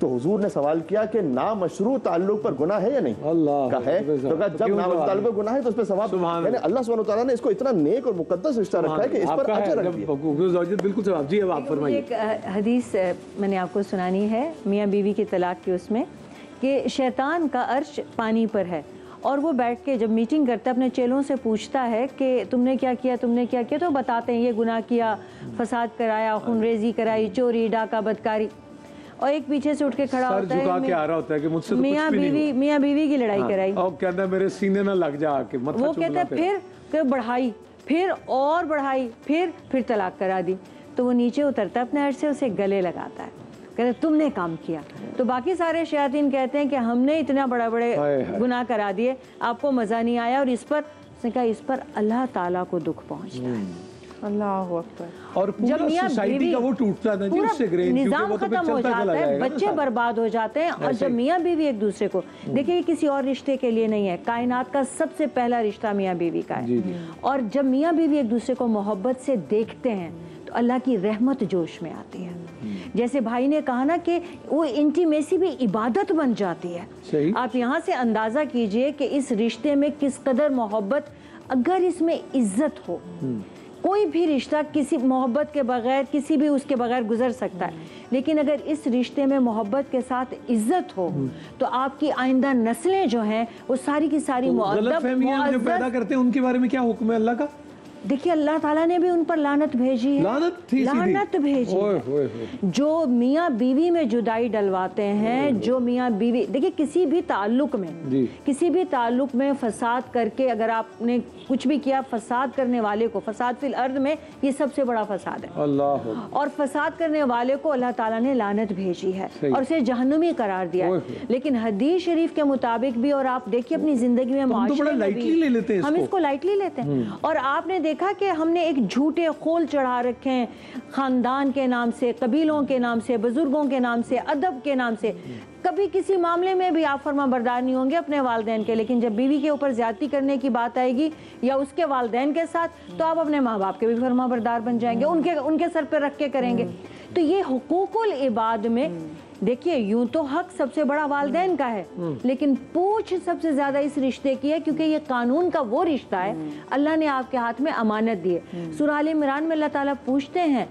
تو حضور نے سوال کیا کہ نامشروع تعلق پر گناہ ہے یا نہیں؟ اللہ کہا ہے تو کہا جب نامشروع تعلق پر گناہ ہے تو اس پہ ثواب، یعنی اللہ سبحانہ وتعالیٰ نے اس کو اتنا نیک اور مقدس رشتہ رکھا ہے کہ اس پر اجر رکھ دیا۔ زوجیت بالکل ثواب۔ جی اب آپ فرمائیے۔ ایک حدیث میں نے آپ کو سنانی ہے میاں بیوی کی طلاق کی، اس میں کہ شیطان کا عرش پانی پر ہے اور وہ بیٹھ کے جب میٹنگ کرتا ہے اپنے چیلوں سے پوچھتا ہے کہ تم نے کیا کیا، تم نے کیا کیا، تو بتاتے ہیں یہ گناہ کیا، فساد کرایا، خون ریزی کرائی، چوری، ڈاکہ، بدکاری، اور ایک پیچھے سے اٹھ کے کھڑا ہوتا ہے، جھکا کے آ رہا ہوتا ہے کہ مجھ سے تو میاں بیوی کی لڑائی کرائی، اور کہتا ہے میرے سینے نہ لگ جا کے، وہ کہتا ہے پھر بڑھائی، پھر اور بڑھائی، پھر طلاق کرا دی، تو وہ نیچے اترتا ہے اپنے عرش سے، اسے گلے لگاتا ہے، کہتے تم نے کام کیا۔ تو باقی سارے شیاطین کہتے ہیں کہ ہم نے اتنا بڑے گناہ کرا دیے، آپ کو مزہ نہیں آیا، اور اس نے کہا اس پر اللہ تعالیٰ کو دکھ پہنچتا ہے۔ اللہ اکبر۔ اور پورا سوسائٹی کا وہ ٹوٹتا ہے جی، اس سے نظام ختم ہو جاتا ہے، بچے برباد ہو جاتے ہیں۔ اور جب میاں بیوی ایک دوسرے کو دیکھیں، یہ کسی اور رشتے کے لیے نہیں ہے، کائنات کا سب سے پہلا رشتہ میاں بیوی کا ہے، اور جب میاں بیوی ایک دوسرے کو محبت سے دیکھتے ہیں تو اللہ کی رحمت جوش میں آتی ہے۔ جیسے بھائی نے کہا نا کہ وہ انٹیمیسی بھی عبادت بن جاتی ہے۔ آپ یہاں سے اندازہ کیجئے کہ اس رشتے میں کس قدر محبت، اگر اس میں عزت ہو، کوئی بھی رشتہ کسی محبت کے بغیر، کسی بھی اس کے بغیر گزر سکتا ہے، لیکن اگر اس رشتے میں محبت کے ساتھ عزت ہو تو آپ کی آئندہ نسلیں جو ہیں وہ ساری کی ساری غلط فہمیاں جو پیدا کرتے ہیں ان کے بارے میں کیا حکم ہے اللہ کا؟ دیکھیے اللہ تعالیٰ نے بھی ان پر لعنت بھیجی ہے، لعنت بھیجی ہے۔ جو میاں بیوی میں جدائی ڈلواتے ہیں، جو میاں بیوی، دیکھیے کسی بھی تعلق میں فساد کر کے، اگر آپ نے کچھ بھی کیا، فساد کرنے والے کو، فساد فی الارض میں یہ سب سے بڑا فساد ہے، اور فساد کرنے والے کو اللہ تعالیٰ نے لعنت بھیجی ہے اور اسے جہنمی قرار دیا ہے۔ لیکن حدیث شریف کے مطابق بھی، اور آپ دیکھیے اپنی زندگی میں معاشرے میں بھی ہم اس کو لائٹلی لیتے ہیں، اور آپ نے دیکھا کہ ہم نے ایک جھوٹے خول چڑھا رکھے ہیں خاندان کے نام سے، قبیلوں کے نام سے، بزرگوں کے نام سے، ادب کے نام سے۔ کبھی کسی معاملے میں بھی آپ فرما بردار نہیں ہوں گے اپنے والدین کے، لیکن جب بیوی کے اوپر زیادتی کرنے کی بات آئے گی یا اس کے والدین کے ساتھ، تو آپ اپنے ماں باپ کے بھی فرما بردار بن جائیں گے، ان کے سر پہ رکھ کے کریں گے۔ تو یہ حقوق العباد میں دیکھیے، یوں تو حق سب سے بڑا والدین کا ہے، لیکن پوچھ سب سے زیادہ اس رشتے کی ہے، کیونکہ یہ قانون کا وہ رشتہ ہے، اللہ نے آپ کے ہاتھ میں امانت دی ہے۔ سورہ آل عمران میں اللہ تعالیٰ پوچھتے ہیں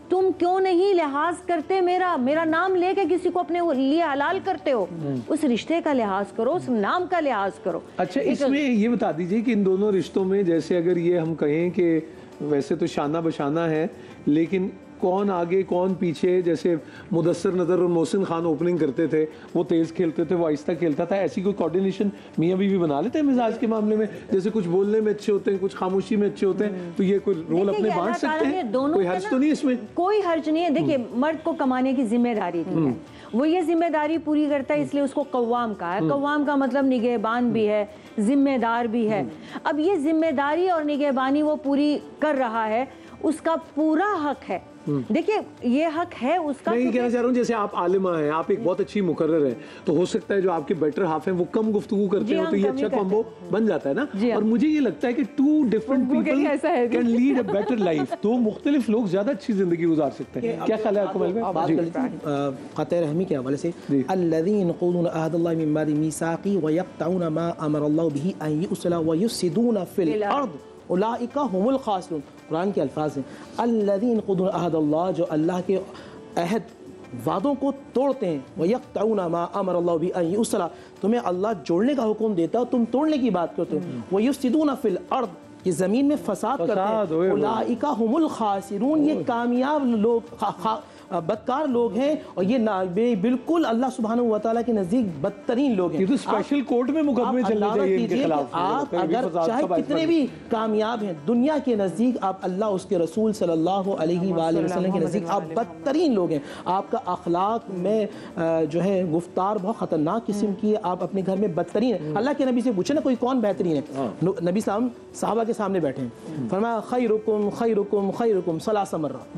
تم کیوں نہیں لحاظ کرتے، میرا نام لے کے کسی کو اپنے لیے حلال کرتے ہو؟ اس رشتے کا لحاظ کرو، اس نام کا لحاظ کرو۔ اچھا اس میں یہ بتا دیجئے کہ ان دونوں رشتوں میں، جیسے اگر یہ ہم کہیں کہ ویسے تو شانہ بشانہ ہے، لیکن کون آگے کون پیچھے، جیسے مدثر نظر اور محسن خان اوپننگ کرتے تھے، وہ تیز کھیلتے تھے، وہ آہستہ کھیلتا تھا، ایسی کوئی کوارڈینیشن میاں بیوی بنا لیتے ہیں مزاج کے معاملے میں؟ جیسے کچھ بولنے میں اچھے ہوتے ہیں، کچھ خاموشی میں اچھے ہوتے ہیں، تو یہ کوئی رول اپنے بانٹ سکتے ہیں؟ کوئی حرج تو نہیں اس میں؟ کوئی حرج نہیں ہے۔ دیکھیے مرد کو کمانے کی ذمہ داری دی ہے، وہ یہ ذمہ داری پوری کرتا ہے، اس لیے اس کو قوام کہا ہے۔ قوام کا مطلب نگہبان بھی ہے، ذمہ دار بھی ہے۔ اب یہ ذمہ داری اور نگہبانی وہ پوری کر رہا ہے، اس کا پورا حق ہے۔ دیکھیے یہ حق ہے اس کا۔ میں یہ کہنا چاہ رہا ہوں، جیسے آپ عالمہ ہیں، آپ ایک بہت اچھی مقرر ہیں، تو ہو سکتا ہے جو آپ کے بیٹر ہاف ہیں وہ کم گفتگو کرتے ہیں، تو یہ اچھا کمبو بن جاتا ہے نا۔ اور مجھے یہ لگتا ہے کہ two different people can lead a better life, دو مختلف لوگ زیادہ اچھی زندگی گزار سکتے ہیں۔ کیا خیال ہے آپ کو؟ قطع رحمی کے حوالے سے، الذین ينقضون عہد اللہ من بعد میثاقہ ویقطعون ما امر اللہ بہ ان یوصل ویفسدون فی الارض اولئک هم الخاسرون۔ قرآن کے الفاظ ہیں، الذین ينقضون عہد اللہ، جو اللہ کے عہد وعدوں کو توڑتے ہیں، وَيَقْطَعُونَ مَا أَمَرَ اللَّهُ بِهِ أَن يُوصَلَ، تمہیں اللہ جوڑنے کا حکم دیتا ہے، تم توڑنے کی بات کرتے ہو، وَيُفْسِدُونَ فِي الْأَرْضِ، یہ زمین میں فساد کرتے ہیں، اولئک هم الخاسرون، یہ کامیاب لوگ، بدکار لوگ ہیں، اور یہ بالکل اللہ سبحانہ وتعالیٰ کے نزدیک بدترین لوگ ہیں۔ یہ تو اسپیشل کورٹ میں مقدمے چلنے چاہیے ان کے خلاف۔ آپ اگر چاہے کتنے بھی کامیاب ہیں دنیا کے نزدیک، آپ اللہ اس کے رسول صلی اللہ علیہ وآلہ وسلم کے نزدیک آپ بدترین لوگ ہیں۔ آپ کا اخلاق میں جو ہے گفتار بہت خطرناک قسم کی ہے، آپ اپنے گھر میں بدترین ہیں۔ اللہ کے نبی سے پوچھے نا کوئی کون بہترین ہے، نبی صحابہ کے سامنے بیٹھے ہیں، فرمایا خیرکم خیرکم خیرکم ثلاث مرات،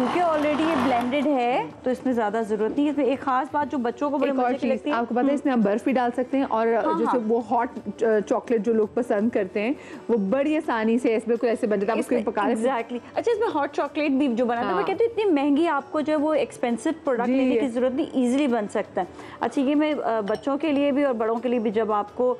کیونکہ آلریڈی یہ بلینڈڈ ہے تو اس میں زیادہ ضرورت نہیں ہے. اس میں ایک خاص بات جو بچوں کو بڑے ایک اور مزے کی چیز لگتی ہے, آپ کو پتہ ہے اس میں ہم برف بھی ڈال سکتے ہیں, اور جیسے وہ ہاٹ چاکلیٹ جو لوگ پسند کرتے ہیں وہ بڑی آسانی سے اس بالکل ایسے بن جاتا ہے, آپ اس کو پکا لیتے ہیں. ایگزیکٹلی. اچھا, اس میں ہاٹ چاکلیٹ بھی جو بناتا ہے وہ کہتے ہیں اتنی مہنگی آپ کو جو ہے وہ ایکسپینسو پروڈکٹ لینے کی ضرورت نہیں, ایزیلی بن سکتا ہے. اچھا, یہ میں بچوں کے لیے بھی اور بڑوں کے لیے بھی جب آپ کو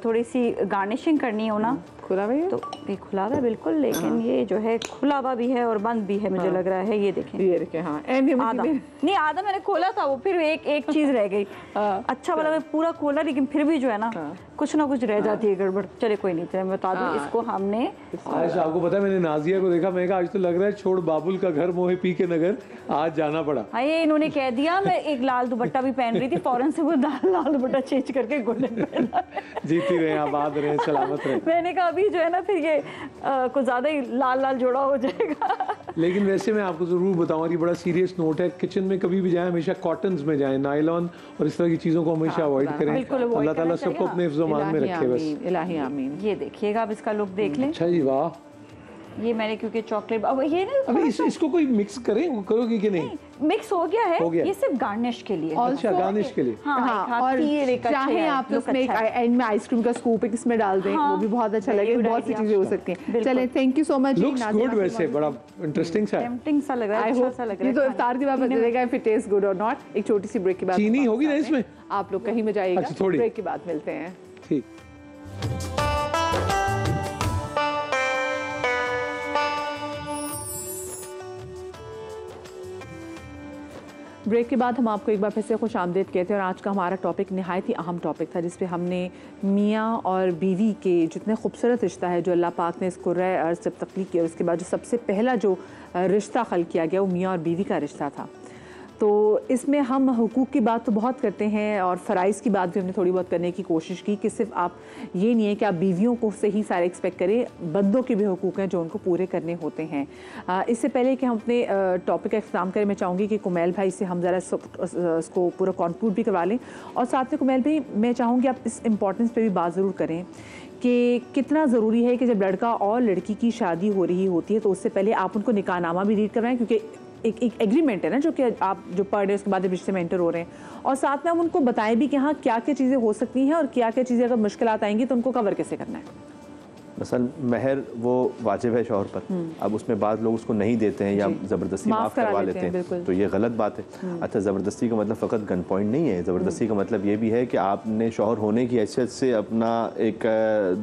تھوڑی سی گارنشنگ کرنی ہو نا, کھلا ہوا ہے تو یہ کھلا ہوا ہے بالکل, لیکن یہ جو ہے کھلا ہوا بھی ہے اور بند بھی ہے مجھے لگ رہا ہے. یہ دیکھیں ہاں, آدھا نہیں, آدھا میں نے کھولا تھا وہ پھر ایک چیز رہ گئی. اچھا والا میں پورا کھولا, لیکن پھر بھی جو ہے نا کچھ نہ کچھ رہ جاتی ہے گڑبڑ. چلے کوئی نہیں, میں بتا دوں اس کو ہم نے آج آپ کو پتا ہے میں نے نازیہ کو دیکھا, میں کہا آج تو لگ رہا ہے چھوڑ بابل کا گھر موہے پی کے نگر, آج جانا پڑا. ہاں, یہ انہوں نے کہہ دیا. میں ایک لال دوپٹہ بھی پہن رہی تھی, فوراً سے وہ لال دوپٹہ چینج کر کے گولڈن پہنا. جیتی رہے, آباد رہے, سلامت رہے. میں نے کہا ابھی جو ہے نا پھر یہ کچھ زیادہ ہی لال لال جوڑا ہو جائے گا. لیکن ویسے میں آپ کو ضرور بتاؤں, اور یہ بڑا سیریس نوٹ ہے, کچن میں کبھی بھی جائیں ہمیشہ کاٹنز میں جائیں, نائلون اور اس طرح کی چیزوں کو ہمیشہ اوائڈ کریں. اللہ تعالیٰ سب کو اپنے حفظ و امان میں رکھے. بس الہی آمین. یہ دیکھیے گا, اب اس کا لک دیکھ لیں. اچھا جی, واہ. یہ میں نے کیونکہ چاکلیٹ, اب یہ نا ابھی اس کو کوئی مکس کرو گی کہ نہیں؟ مکس ہو گیا ہے, یہ صرف گارنش کے لیے. اچھا, گارنش کے لیے. ہاں, اور چاہیں آپ اس میں اینڈ میں آئس کریم کا سکوپ اس میں ڈال دیں, وہ بھی بہت اچھا لگے. بہت سی چیزیں ہو سکتی ہیں. چلیں, thank you so much. Looks good, ویسے بڑا انٹرسٹنگ سا ہے. ٹیمپٹنگ سا لگ رہا ہے, اچھا سا لگ رہا ہے. یہ تو افطار کے بعد پتہ چلے گا if it tastes good or not. ایک چھوٹی سی بریک کے بعد چینی ہوگی نا اس میں, آپ لوگ کہیں میں جائیے گا, بریک کے بعد ملتے ہیں. ٹھیک. بریک کے بعد ہم آپ کو ایک بار پھر سے خوش آمدید کہتے ہیں, اور آج کا ہمارا ٹاپک نہایت ہی اہم ٹاپک تھا, جس پہ ہم نے میاں اور بیوی کے جتنے خوبصورت رشتہ ہے جو اللہ پاک نے اس کو کرۂ ارض جب تخلیق کیا, اور اس کے بعد جو سب سے پہلا جو رشتہ خلق کیا گیا وہ میاں اور بیوی کا رشتہ تھا. تو اس میں ہم حقوق کی بات تو بہت کرتے ہیں, اور فرائض کی بات بھی ہم نے تھوڑی بہت کرنے کی کوشش کی, کہ صرف آپ یہ نہیں ہے کہ آپ بیویوں کو سے ہی سارے ایکسپیکٹ کریں, بندوں کے بھی حقوق ہیں جو ان کو پورے کرنے ہوتے ہیں. اس سے پہلے کہ ہم اپنے ٹاپک کا اختتام کریں, میں چاہوں گی کہ کمیل بھائی سے ہم ذرا اس کو پورا کنکلوڈ بھی کروا لیں, اور ساتھ میں کمیل بھائی میں چاہوں گی آپ اس امپورٹنس پہ بھی بات ضرور کریں کہ کتنا ضروری ہے کہ جب لڑکا اور لڑکی کی شادی ہو رہی ہوتی ہے تو اس سے پہلے آپ ان کو نکاح نامہ بھی ریڈ کروائیں, کیونکہ ایک ایگریمنٹ ہے نا جو کہ آپ جو پر ڈے اس کے بعد رشتے میں انٹر ہو رہے ہیں, اور ساتھ میں ہم ان کو بتائیں بھی کہ ہاں کیا کیا چیزیں ہو سکتی ہیں, اور کیا کیا چیزیں اگر مشکلات آئیں گی تو ان کو کور کیسے کرنا ہے. مثلا مہر وہ واجب ہے شوہر پر, اب اس میں بعض لوگ اس کو نہیں دیتے ہیں یا زبردستی معاف کروا لیتے ہیں, تو یہ غلط بات ہے. اچھا, زبردستی کا مطلب فقط گن پوائنٹ نہیں ہے, زبردستی کا مطلب یہ بھی ہے کہ آپ نے شوہر ہونے کی حیثیت سے اپنا ایک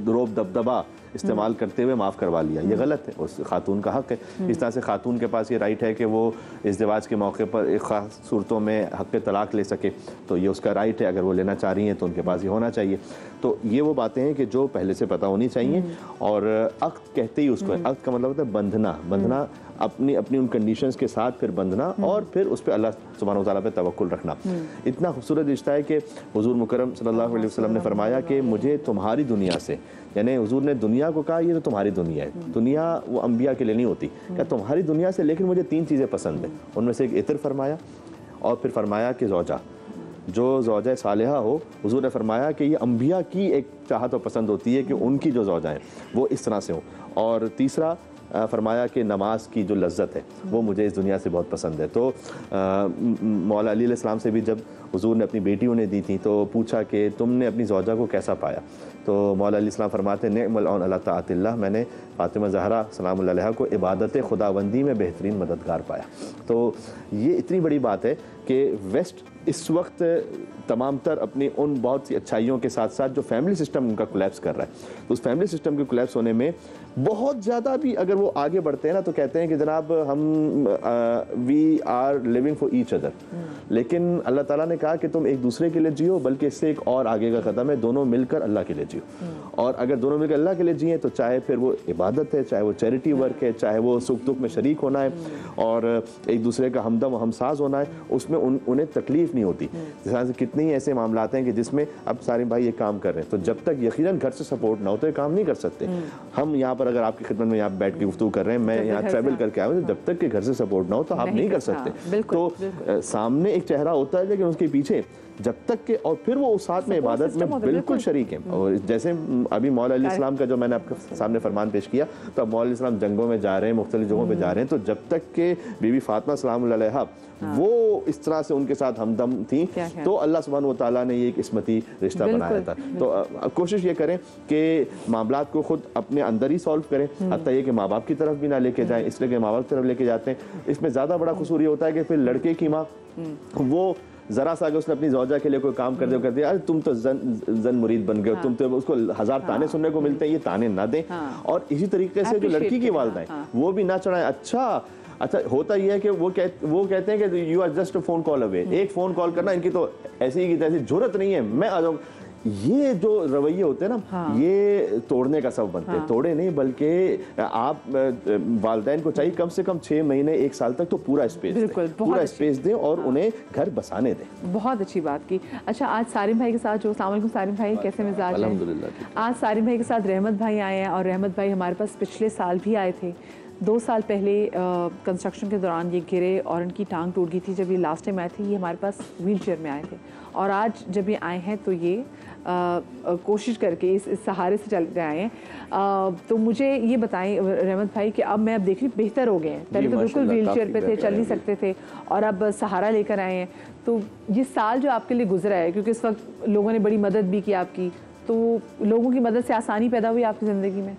روب دبدبا استعمال کرتے ہوئے معاف کروا لیا. یہ غلط ہے, اس خاتون کا حق ہے. اس طرح سے خاتون کے پاس یہ رائٹ ہے کہ وہ ازدواج کے موقع پر ایک خاص صورتوں میں حق طلاق لے سکے, تو یہ اس کا رائٹ ہے. اگر وہ لینا چاہ رہی ہیں تو ان کے پاس یہ ہونا چاہیے. تو یہ وہ باتیں ہیں کہ جو پہلے سے پتہ ہونی چاہیے. اور عقد کہتے ہی اس کو, عقد کا مطلب ہوتا ہے بندھنا, اپنی ان کنڈیشنز کے ساتھ پھر بندھنا, اور پھر اس پہ اللہ سبحانہ و تعالیٰ پہ توکل رکھنا. اتنا خوبصورت رشتہ ہے کہ حضور مکرم صلی اللہ علیہ وسلم نے فرمایا کہ مجھے تمہاری دنیا سے, یعنی حضور نے دنیا کو کہا یہ تو تمہاری دنیا ہے, دنیا وہ انبیاء کے لیے نہیں ہوتی, کہ تمہاری دنیا سے لیکن مجھے 3 چیزیں پسند ہیں. ان میں سے ایک عطر فرمایا, اور پھر فرمایا کہ زوجہ, جو زوجہ صالحہ ہو. حضور نے فرمایا کہ یہ انبیاء کی ایک چاہت و پسند ہوتی ہے کہ ان کی جو زوجہ ہیں وہ اس طرح سے ہوں. اور تیسرا فرمایا کہ نماز کی جو لذت ہے وہ مجھے اس دنیا سے بہت پسند ہے. تو مولا علی علیہ السلام سے بھی جب حضور نے اپنی بیٹی انہیں دی تھی تو پوچھا کہ تم نے اپنی زوجہ کو کیسا پایا, تو مولا علیہ السلام فرماتے ہیں نعم العون علی طاعت اللہ, میں نے فاطمہ زہرا سلام اللہ علیہا کو عبادت خداوندی میں بہترین مددگار پایا. تو یہ اتنی بڑی بات ہے کہ ویسٹ اس وقت تمام تر اپنی ان بہت سی اچھائیوں کے ساتھ ساتھ جو فیملی سسٹم ان کا کولیپس کر رہا ہے, تو اس فیملی سسٹم کے کولیپس ہونے میں بہت زیادہ بھی اگر وہ آگے بڑھتے ہیں نا تو کہتے ہیں کہ جناب ہم we are living for each other, لیکن اللہ تعالیٰ نے کہا کہ تم ایک دوسرے کے لیے جیو, بلکہ اس سے ایک اور آگے کا قدم ہے, دونوں مل کر اللہ کے لیے جیو. اور اگر دونوں مل کر اللہ کے لیے جئیں تو چاہے پھر وہ عبادت ہے, چاہے وہ چیریٹی ورک ہے, چاہے وہ سکھ دکھ میں شریک ہونا ہے, اور ایک دوسرے کا ہمدم و ہمساز ہونا ہے, اس میں انہیں تکلیف نہیں ہوتی. جیسے کتنے ہی ایسے معاملات ہیں کہ جس میں اب سارے بھائی یہ کام کر رہے ہیں, تو جب تک یقیناً گھر سے سپورٹ نہ ہو تو یہ کام نہیں کر سکتے. ہم یہاں پر اگر آپ کی خدمت میں یہاں بیٹھ کے گفتگو کر رہے ہیں, میں یہاں ٹریول کر کے آیا ہوں, جب تک کہ گھر سے سپورٹ نہ ہو تو آپ نہیں کر سکتے. تو سامنے ایک چہرہ ہوتا ہے لیکن اس کے پیچھے جب تک کہ اور پھر وہ ساتھ میں عبادت میں بالکل شریک ہیں. اور جیسے ابھی مولا علیہ السلام کا جو میں نے آپ کے سامنے فرمان پیش کیا تو اب مولا علیہ السلام جنگوں میں جا رہے ہیں, مختلف جگہوں پہ جا رہے ہیں, تو جب تک کہ بی بی فاطمہ سلام اللہ علیہا وہ اس طرح سے ان کے ساتھ ہمدم تھیں تو اللہ سبحانہ و تعالیٰ نے یہ ایک قسمتی رشتہ بنایا تھا. تو کوشش یہ کریں کہ معاملات کو خود اپنے اندر ہی سالو کریں, حتیٰ یہ کہ ماں باپ کی طرف بھی نہ لے کے جائیں, اس لیے کہ ماں باپ کی طرف لے کے جاتے ہیں. اس میں زیادہ بڑا قصور یہ ہوتا ہے کہ پھر لڑکے کی ماں وہ ذرا سا اگر اس نے اپنی زوجہ کے لیے کوئی کام کر دیا ارے تم تو زن مرید بن گئے, تم تو, اس کو ہزار تانے سننے کو ملتے ہیں, یہ تانے نہ دیں. اور اسی طریقے سے جو لڑکی کی والدہ ہیں وہ بھی نہ چڑھائیں. اچھا ہوتا یہ ہے کہ وہ کہتے ہیں کہ you are just a phone call away, ایک فون کال کرنا ان کی تو ایسی کی تیسی ضرورت نہیں ہے, میں آ جاؤں. یہ جو رویے ہوتے ہیں نا یہ توڑنے کا سبب بنتے ہیں. توڑے نہیں بلکہ آپ والدین کو چاہیے کم سے کم 6 مہینے 1 سال تک تو پورا اسپیس دیں اور انہیں گھر بسانے دیں. بہت اچھی بات کی. اچھا آج سارم بھائی کے ساتھ جو, السلام علیکم سارم بھائی, کیسے مزاج ہیں؟ الحمدللہ. آج سارم بھائی کے ساتھ رحمت بھائی آئے ہیں اور رحمت بھائی ہمارے پاس پچھلے سال بھی آئے تھے. 2 سال پہلے کنسٹرکشن کے دوران یہ گرے اور ان کی ٹانگ ٹوٹ گئی تھی. جب یہ لاسٹ ٹائم آئے تھے یہ ہمارے پاس ویل چیئر میں آئے تھے, اور آج جب یہ آئے ہیں تو یہ کوشش کر کے اس سہارے سے چل کے آئے ہیں. تو مجھے یہ بتائیں رحمت بھائی کہ اب میں اب دیکھ رہی بہتر ہو گئے ہیں, پہلے تو بالکل ویل چیئر پہ تھے, چل نہیں سکتے تھے, اور اب سہارا لے کر آئے ہیں. تو یہ سال جو آپ کے لیے گزرا ہے, کیونکہ اس وقت لوگوں نے بڑی مدد بھی کی آپ کی, تو لوگوں کی مدد سے آسانی پیدا ہوئی آپ کی زندگی میں؟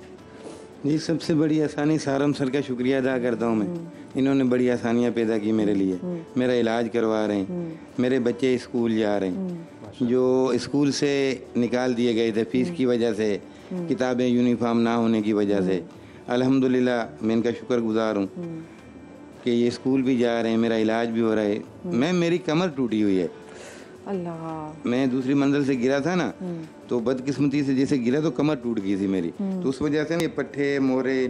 جی سب سے بڑی آسانی سارم سر کا شکریہ ادا کرتا ہوں میں. انہوں نے بڑی آسانیاں پیدا کی میرے لیے, میرا علاج کروا رہے ہیں, میرے بچے اسکول جا رہے ہیں. جو اسکول سے نکال دیے گئے تھے فیس کی وجہ سے, کتابیں یونیفارم نہ ہونے کی وجہ سے, الحمدللہ میں ان کا شکر گزار ہوں کہ یہ اسکول بھی جا رہے ہیں, میرا علاج بھی ہو رہا ہے. میری کمر ٹوٹی ہوئی ہے, اللہ, میں دوسری منزل سے گرا تھا نا, تو بدقسمتی سے جیسے گرا تو کمر ٹوٹ گئی تھی میری, تو اس وجہ سے یہ پٹھے مورے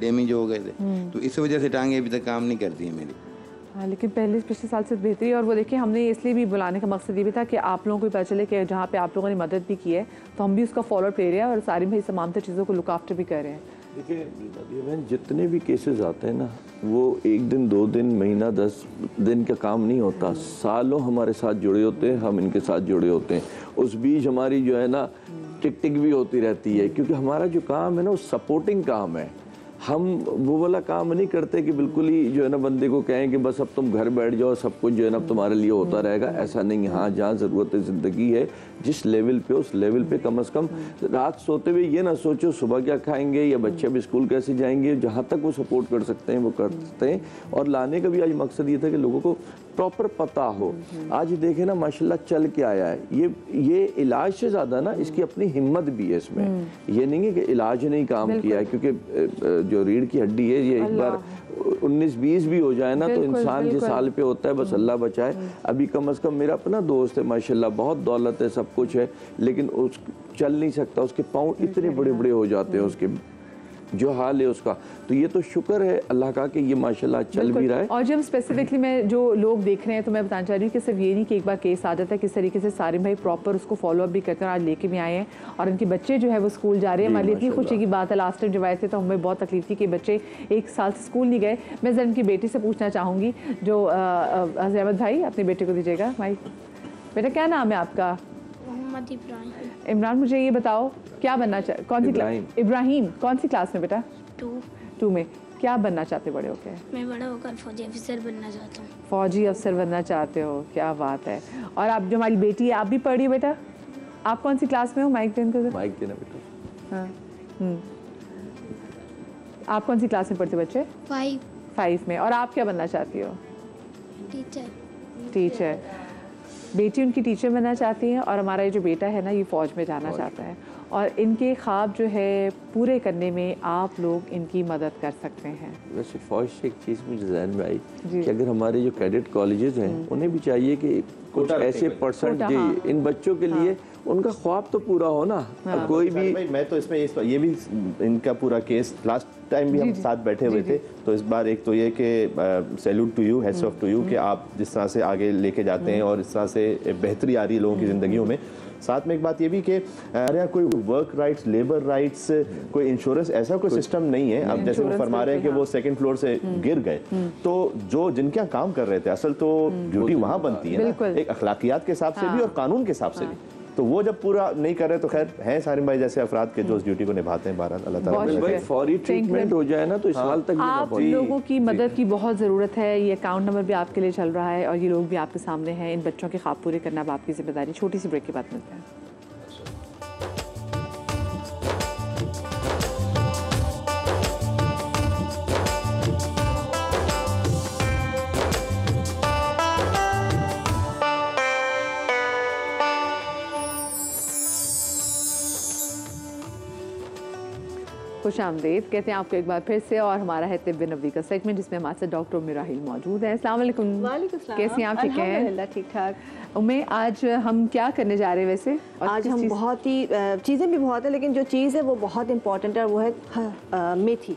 ڈیمیج ہو گئے تھے, تو اس وجہ سے ٹانگیں ابھی تک کام نہیں کرتی ہیں میری. ہاں لیکن پچھلے سال سے بہتری. اور وہ دیکھیں ہم نے اس لیے بھی بلانے کا مقصد یہ بھی تھا کہ آپ لوگوں کو پتہ چلے کہ جہاں پہ آپ لوگوں نے مدد بھی کی ہے تو ہم بھی اس کا فالو اپ لے رہے ہیں, اور سارم بھائی تمام تر چیزوں کو لک آفٹر بھی کر رہے ہیں. دیکھیں جتنے بھی کیسز آتے ہیں نا وہ 1 دن 2 دن مہینہ 10 دن کا کام نہیں ہوتا, سالوں ہمارے ساتھ جڑے ہوتے ہیں, ہم ان کے ساتھ جڑے ہوتے ہیں. اس بیچ ہماری جو ہے نا ٹک ٹک بھی ہوتی رہتی ہے, کیونکہ ہمارا جو کام ہے نا وہ سپورٹنگ کام ہے. ہم وہ والا کام نہیں کرتے کہ بالکل ہی جو ہے نا بندے کو کہیں کہ بس اب تم گھر بیٹھ جاؤ, سب کچھ جو ہے نا اب تمہارے لیے ہوتا رہے گا, ایسا نہیں. ہاں جہاں ضرورت زندگی ہے جس لیول پہ, اس لیول پہ کم از کم رات سوتے ہوئے یہ نہ سوچو صبح کیا کھائیں گے یا بچے اب اسکول کیسے جائیں گے. جہاں تک وہ سپورٹ کر سکتے ہیں وہ کرتے ہیں. اور لانے کا بھی آج مقصد یہ تھا کہ لوگوں کو پراپر پتہ ہو. آج دیکھیں نا ماشاءاللہ چل کے آیا ہے, یہ علاج سے زیادہ نا اس کی اپنی ہمت بھی ہے اس میں. یہ نہیں ہے کہ علاج نہیں کام کیا ہے, کیونکہ جو ریڑھ کی ہڈی ہے یہ ایک بار 19-20 بھی ہو جائے نا تو انسان جس حال پہ ہوتا ہے, بس اللہ بچائے. ابھی کم از کم میرا اپنا دوست ہے ماشاءاللہ, بہت دولت ہے, سب کچھ ہے, لیکن اس چل نہیں سکتا, اس کے پاؤں اتنے بڑے بڑے ہو جاتے ہیں, اس کے جو حال ہے اس کا. تو یہ تو شکر ہے اللہ کا کہ یہ ماشاءاللہ چل بھی رہا ہے. اور جب اسپیسیفکلی میں جو لوگ دیکھ رہے ہیں تو میں بتانا چاہ رہی ہوں کہ صرف یہ نہیں کہ ایک بار کیس آ جاتا ہے, کس طریقے سے سارم بھائی پراپر اس کو فالو اپ بھی کرتے ہیں, آج لے کے بھی آئے ہیں, اور ان کے بچے جو ہے وہ اسکول جا رہے ہیں. ہمارے لیے اتنی خوشی کی بات ہے, لاسٹ ٹائم جب آئے تھے تو ہمیں بہت تکلیف تھی کہ بچے 1 سال سے اسکول نہیں گئے. میں ذرا ان کی بیٹی سے پوچھنا چاہوں گی, جو احمد بھائی اپنے بیٹے کو دیجیے گا. بھائی بیٹا کیا نام ہے آپ کا؟ محمد ابراہیم. عمران, مجھے یہ بتاؤ کیا بننا کون سی کلاس؟ ابراہیم کون سی کلاس میں بیٹا؟ 2 میں. کیا بننا چاہتے بڑے ہو کے؟ میں بڑا ہو کر فوجی افسر بننا چاہتا ہوں. فوجی افسر بننا چاہتے ہو, کیا بات ہے. اور آپ جو ہماری بیٹی ہے آپ بھی پڑھ رہی ہو بیٹا, آپ کون سی کلاس میں ہو؟ مائک دین کو. مائک دینا بیٹا. ہاں آپ کون سی کلاس میں پڑھتے بچے؟ 5 میں. اور آپ کیا بننا چاہتی ہو؟ ٹیچر. بیٹی ان کی ٹیچر بننا چاہتی ہیں, اور ہمارا یہ جو بیٹا ہے نا یہ فوج میں جانا چاہتا ہے. اور ان کے خواب جو ہے پورے کرنے میں آپ لوگ ان کی مدد کر سکتے ہیں. ویسے فوج سے ایک چیز مجھے ذہن میں آئی کہ اگر ہمارے جو کیڈٹ کالجز ہیں انہیں بھی چاہیے کہ کچھ ایسے پرسنٹ جی ان بچوں کے لیے ان کا خواب تو پورا ہو نا. کوئی بھی میں تو اس میں یہ بھی ان کا پورا کیس لاسٹ ٹائم بھی ہم ساتھ بیٹھے ہوئے تھے, تو اس بار ایک تو یہ کہ salute to you, hats off to you, کہ آپ جس طرح سے آگے لے کے جاتے ہیں اور اس طرح سے بہتری آ رہی ہے لوگوں کی زندگیوں میں. ساتھ میں ایک بات یہ بھی کہ ہمارے یہاں کوئی ورک رائٹس، لیبر رائٹس، کوئی انشورنس، ایسا کوئی سسٹم نہیں ہے. اب جیسے وہ فرما رہے ہیں کہ وہ 2nd فلور سے گر گئے، تو جو جن کے کام کر رہے تھے، اصل تو ڈیوٹی وہاں بنتی ہے نا، ایک اخلاقیات کے حساب سے بھی اور قانون کے حساب سے بھی. تو وہ جب پورا نہیں کر رہے تو خیر ہیں سارم بھائی جیسے افراد کے جو اس ڈیوٹی کو نبھاتے ہیں. بہرحال اللہ تعالیٰ فوری ٹریٹمنٹ ہو جائے نا تو اس حال تک آپ لوگوں کی مدد کی بہت ضرورت ہے. یہ اکاؤنٹ نمبر بھی آپ کے لیے چل رہا ہے اور یہ لوگ بھی آپ کے سامنے ہیں. ان بچوں کے خواب پورے کرنا اب آپ کی ذمہ داری. چھوٹی سی بریک کے بعد ملتے ہیں. خوش آمدید کہتے ہیں آپ کو ایک بار پھر سے. اور ہمارا ہے طب نبوی کا سیگمنٹ جس میں ہمارے ساتھ ڈاکٹر ام راحیل موجود ہیں. السلام علیکم. وعلیکم السلام. کیسی ہیں آپ؟ ٹھیک ہیں؟ الحمدللہ ٹھیک ٹھاک. آج ہم کیا کرنے جا رہے ہیں ویسے؟ آج ہم بہت ہی چیزیں بھی بہت ہیں، لیکن جو چیز ہے وہ بہت امپورٹنٹ ہے، وہ ہے میتھی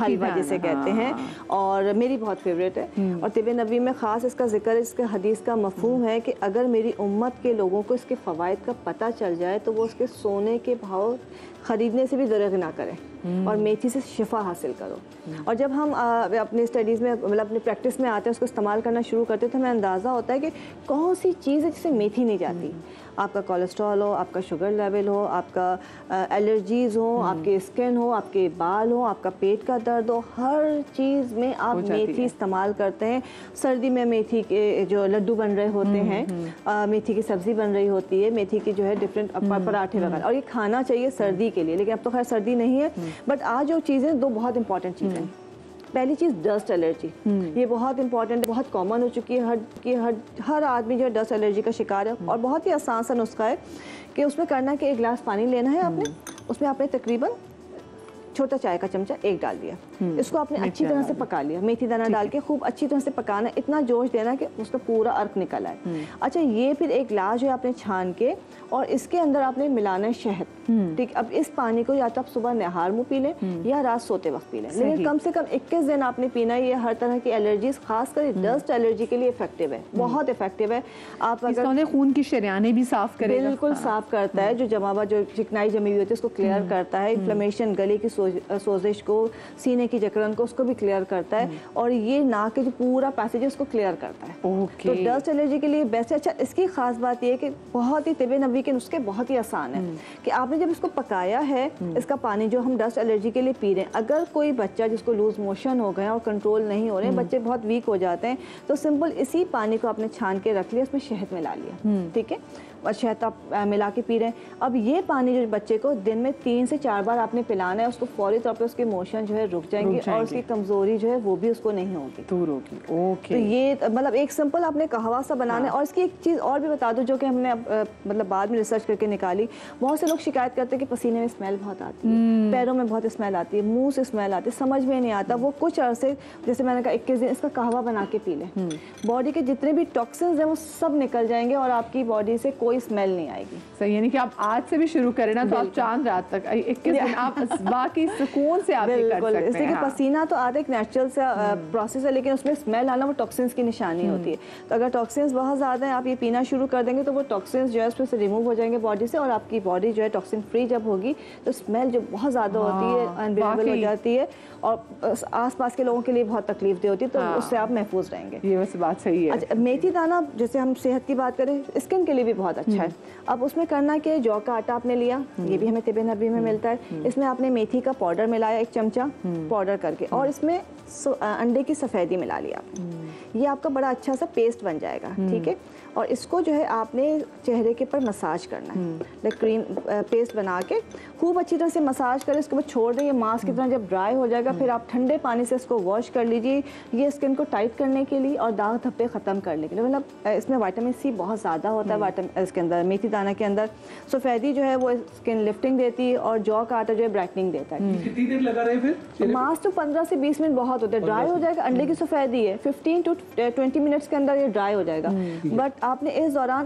حلوہ جسے کہتے ہیں، اور میری بہت فیوریٹ ہے. اور طب نبوی میں خاص اس کا ذکر، اس کے حدیث کا مفہوم ہے کہ اگر میری امت کے لوگوں کو اس کے فوائد کا پتہ چل جائے تو وہ اس کے سونے کے بھاؤ خریدنے سے بھی درغ نہ کریں اور میتھی سے شفا حاصل کرو. اور جب ہم اپنی اسٹڈیز میں مطلب اپنی پریکٹس میں آتے ہیں، اس کو استعمال کرنا شروع کرتے ہیں، تو ہمیں اندازہ ہوتا ہے کہ کون سی چیز ہے جسے میتھی نہیں جاتی. آپ کا کولیسٹرول ہو، آپ کا شوگر لیول ہو، آپ کا الرجیز ہو، آپ کے اسکن ہو، آپ کے بال ہو، آپ کا پیٹ کا درد ہو، ہر چیز میں آپ میتھی استعمال کرتے ہیں. سردی میں میتھی کے جو لڈو بن رہے ہوتے ہیں، میتھی کی سبزی بن رہی ہوتی ہے، میتھی کی جو ہے ڈفرینٹ پراٹھے وغیرہ، اور یہ کھانا چاہیے سردی کے لیے. لیکن اب تو خیر سردی نہیں ہے، بٹ آج جو چیزیں دو بہت امپورٹنٹ چیزیں. پہلی چیز ڈسٹ الرجی. یہ بہت امپورٹنٹ، بہت کامن ہو چکی ہے. ہر آدمی جو ہے ڈسٹ الرجی کا شکار ہے. اور بہت ہی آسان سا نسخہ ہے کہ اس میں کرنا کہ 1 گلاس پانی لینا ہے آپ نے، اس میں آپ نے تقریباً چھوٹا چائے کا چمچہ 1 ڈال دیا. اس کو آپ نے اچھی طرح سے پکا لیا، میتھی دانہ ڈال کے خوب اچھی طرح سے پکانا، اتنا جوش دینا کہ اس کا پورا عرق نکل آئے. اچھا، یہ پھر 1 گلاس جو ہے آپ نے چھان کے، اور اس کے اندر آپ نے ملانا ہے شہد. ٹھیک. اب اس پانی کو یا تو آپ صبح نہار منہ پی لیں یا رات سوتے وقت پی لیں، لیکن کم سے کم 21 دن آپ نے پینا. یہ ہر طرح کی الرجیز، خاص کر ڈسٹ الرجی کے لیے افیکٹو ہے، بہت افیکٹو ہے. آپ اگر خون کی شریانیں بھی صاف کرے گا، بالکل صاف کرتا ہے. جو جمع ہوا، جو چکنائی جمی ہوئی ہوتی ہے، اس کو کلیئر کرتا ہے. انفلیمیشن، گلے کی سوزش کو، سینے کی جکڑن کو، اس کو بھی کلیئر کرتا ہے. اور یہ ناک کے جو پورا پیسیج ہے اس کو کلیئر کرتا ہے. تو ڈسٹ الرجی کے لیے بیسٹ ہے. اچھا، اس کی خاص بات یہ ہے کہ بہت ہی طب نبوی کے نسخے بہت ہی آسان ہیں کہ آپ نے جب اس کو پکایا ہے، اس کا پانی جو ہم ڈسٹ الرجی کے لیے پی رہے ہیں، اگر کوئی بچہ جس کو لوز موشن ہو گئے اور کنٹرول نہیں ہو رہے ہیں، بچے بہت ویک ہو جاتے ہیں، تو سمپل اسی پانی کو آپ نے چھان کے رکھ لیا، اس میں شہد ملا لیا. ٹھیک ہے، اور شہد آپ ملا کے پی رہے ہیں. اب یہ پانی جو بچے کو دن میں 3 سے 4 بار آپ نے پلانا ہے. اس کو فوری طور پہ اس کے موشن جو ہے رک جائیں گے اور اس کی کمزوری جو ہے وہ بھی اس کو نہیں ہوگی، دور ہوگی. تو یہ مطلب ایک سمپل آپ نے قہوہ سا بنانا ہے. اور اس کی ایک چیز اور بھی بتا دوں جو کہ ہم نے مطلب بعد میں ریسرچ کر کے نکالی. بہت سے لوگ شکایت کرتے ہیں کہ پسینے میں اسمیل بہت آتی ہے، پیروں میں بہت اسمیل آتی ہے، منہ سے اسمیل آتی ہے، سمجھ میں نہیں آتا. وہ کچھ عرصے، جیسے میں نے کہا 21 دن اس کا قہوہ بنا کے پی لیں. باڈی کے جتنے بھی ٹاکسنز ہیں وہ سب نکل جائیں گے اور آپ کی باڈی سے کوئی اسمیل نہیں آئے گی. صحیح. یعنی کہ آپ آج سے بھی شروع کریں نا تو آپ چاند رات تک 21 دن آپ باقی سکون سے آپ یہ کر سکتے ہیں. اس لیے کہ پسینہ تو آدھا ایک نیچرل سا پروسیس ہے، لیکن اس میں اسمیل آنا وہ ٹاکسنز کی نشانی ہوتی ہے. تو اگر ٹاکسنز بہت زیادہ ہیں، آپ یہ پینا شروع کر دیں گے تو وہ ٹاکسنز جو ہے اس میں سے ریموو ہو جائیں گے باڈی سے، اور آپ کی باڈی جو ہے ٹاکسن فری جب ہوگی تو اسمیل جو بہت زیادہ ہوتی ہے انبیریبل ہو جاتی ہے اور آس پاس کے لوگوں کے لیے بہت تکلیف دہ ہوتی ہے. تو اس سے آپ محفوظ رہیں گے. یہ ویسے بات صحیح ہے. اچھا، میتھی دانہ جیسے ہم صحت کی بات کریں، اسکن کے لیے بھی بہت اچھا ہے. اب اس میں کرنا کہ جو کا آٹا آپ نے لیا، یہ بھی ہمیں طب نبوی میں ملتا ہے. اس میں آپ نے میتھی کا پاؤڈر ملایا 1 چمچہ پاؤڈر کر کے، اور اس میں انڈے کی سفیدی ملا لیا. یہ آپ کا بڑا اچھا سا پیسٹ بن جائے گا. ٹھیک ہے، اور اس کو جو ہے آپ نے چہرے کے پر مساج کرنا ہے. لائک کریم پیسٹ بنا کے خوب اچھی طرح سے مساج کریں. اس کے بعد چھوڑ دیں. یہ ماسک کی طرح جب ڈرائی ہو جائے گا پھر آپ ٹھنڈے پانی سے اس کو واش کر لیجیے. یہ اسکن کو ٹائٹ کرنے کے لیے اور داغ دھبے ختم کرنے کے لیے. مطلب اس میں وائٹامن سی بہت زیادہ ہوتا ہے اس کے اندر. میتھی دانہ کے اندر سفیدی جو ہے وہ اسکن لفٹنگ دیتی ہے اور جو کا آٹا جو ہے برائٹننگ دیتا ہے. کتنی دیر لگا رہے پھر؟ ماسک تو 15 سے 20 منٹ بہت ہوتے ہیں. ڈرائی ہو جائے گا. انڈے کی سفیدی ہے 15 to 20 منٹس کے اندر یہ ڈرائی ہو جائے گا. بٹ آپ نے اس دوران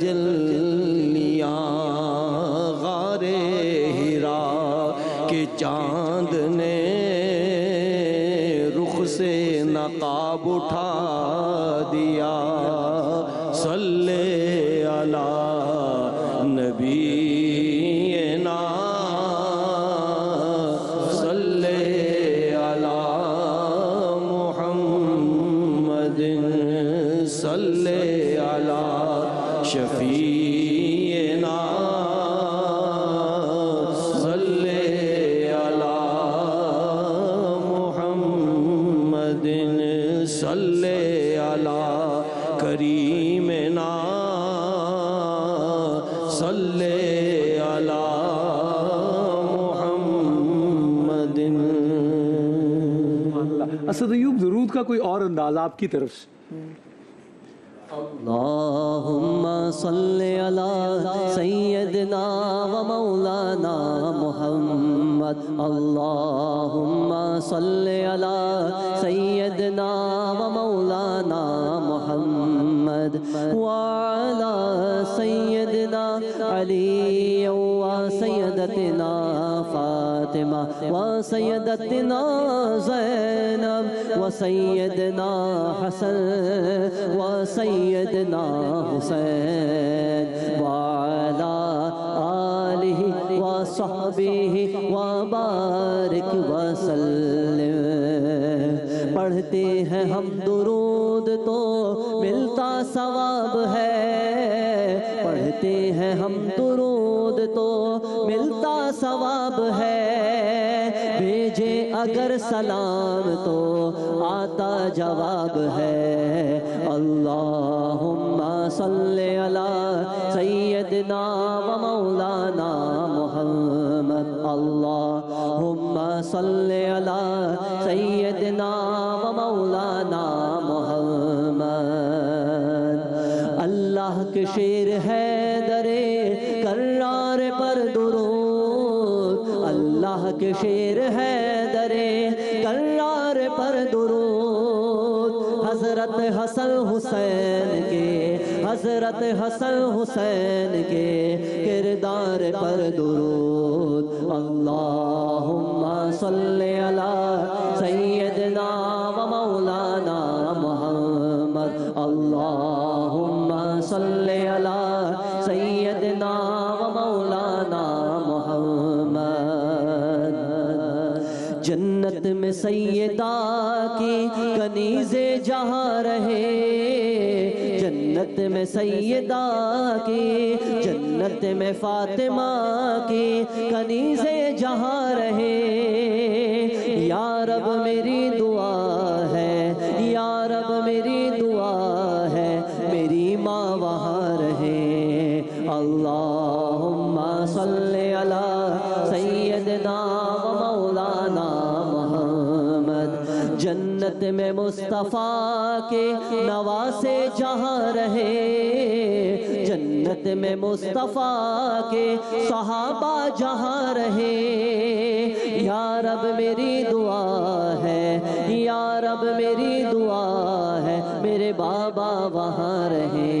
تجلیاں غار ہیرا کے چاند نے رخ سے نقاب اٹھا دیا صلی علی نبینا صلی علی محمد صلی علی شفیعنا صلی علی محمد صلی علی کریمنا صلی علی محمد. اسد ایوب درود کا کوئی اور انداز آپ کی طرف سے؟ اللہم صلی علی سیدنا و مولانا محمد. اللہم صلی علی سیدنا و مولانا محمد وعلی سیدنا علی و سیدتنا فاطمہ و سیدتنا زینب و سیدنا حسن و سیدنا حسین وعلی آلہ و صحبہ و بارک وسلم. پڑھتے ہیں ہم درود تو ملتا ثواب ہے، پڑھتے ہیں ہم درود تو ملتا ثواب ہے، بھیجے اگر سلام تو آتا جواب ہے. اللہم صلی علی سیدنا و مولانا محمد. اللہم صلی علی سیدنا و مولانا محمد. اللہ کے شیر حیدر کرار پر درود، اللہ کے شیر حیدر کرار پر درود. حضرت حسن حسین کے، حضرت حسن حسین کے کردار پر درود. اللہم صلی علی سیدنا و مولانا محمد. اللہم صلی علی سیدنا و مولانا محمد. جنت میں سیدہ کی کنیزیں جہاں رہے، جنت میں سیدہ کی، جنت میں فاطمہ کی کنیزیں جہاں رہے. یا رب میری دعا ہے، یا رب میری دعا ہے، میری ماں وہاں رہے. اللہم صلی علی سیدنا و مولانا محمد. جنت میں مصطفیٰ کے نواسے جہاں رہے، جنت میں مصطفیٰ کے صحابہ جہاں رہے. یا رب میری دعا ہے، یا رب میری دعا ہے، میرے بابا وہاں رہے.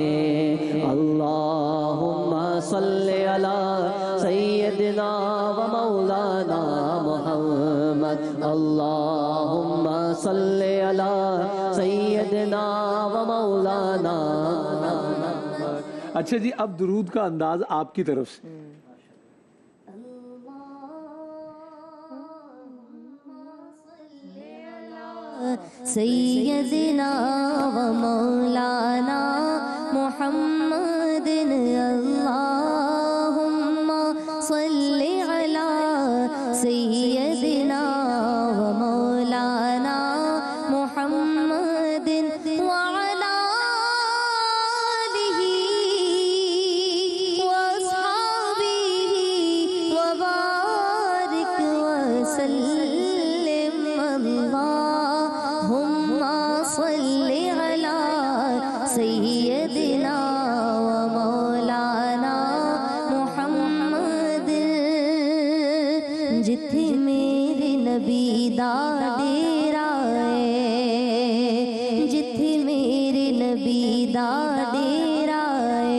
اللہم صلی علی سیدنا و مولانا محمد. اللہم صلی علی سیدنا و مولانا. اچھا جی، اب درود کا انداز آپ کی طرف سے. سیدنا و مولانا محمد. اللہم صلی علی سیدنا و مولانا محمد وعلی آلہ و اصحابہ و بارک وسلم. اللہم صلی علی سیدنا و مولانا محمد. جتھے میرے نبی دا ڈیرا ہے، جتھے میرے نبی دا ڈیرا ہے،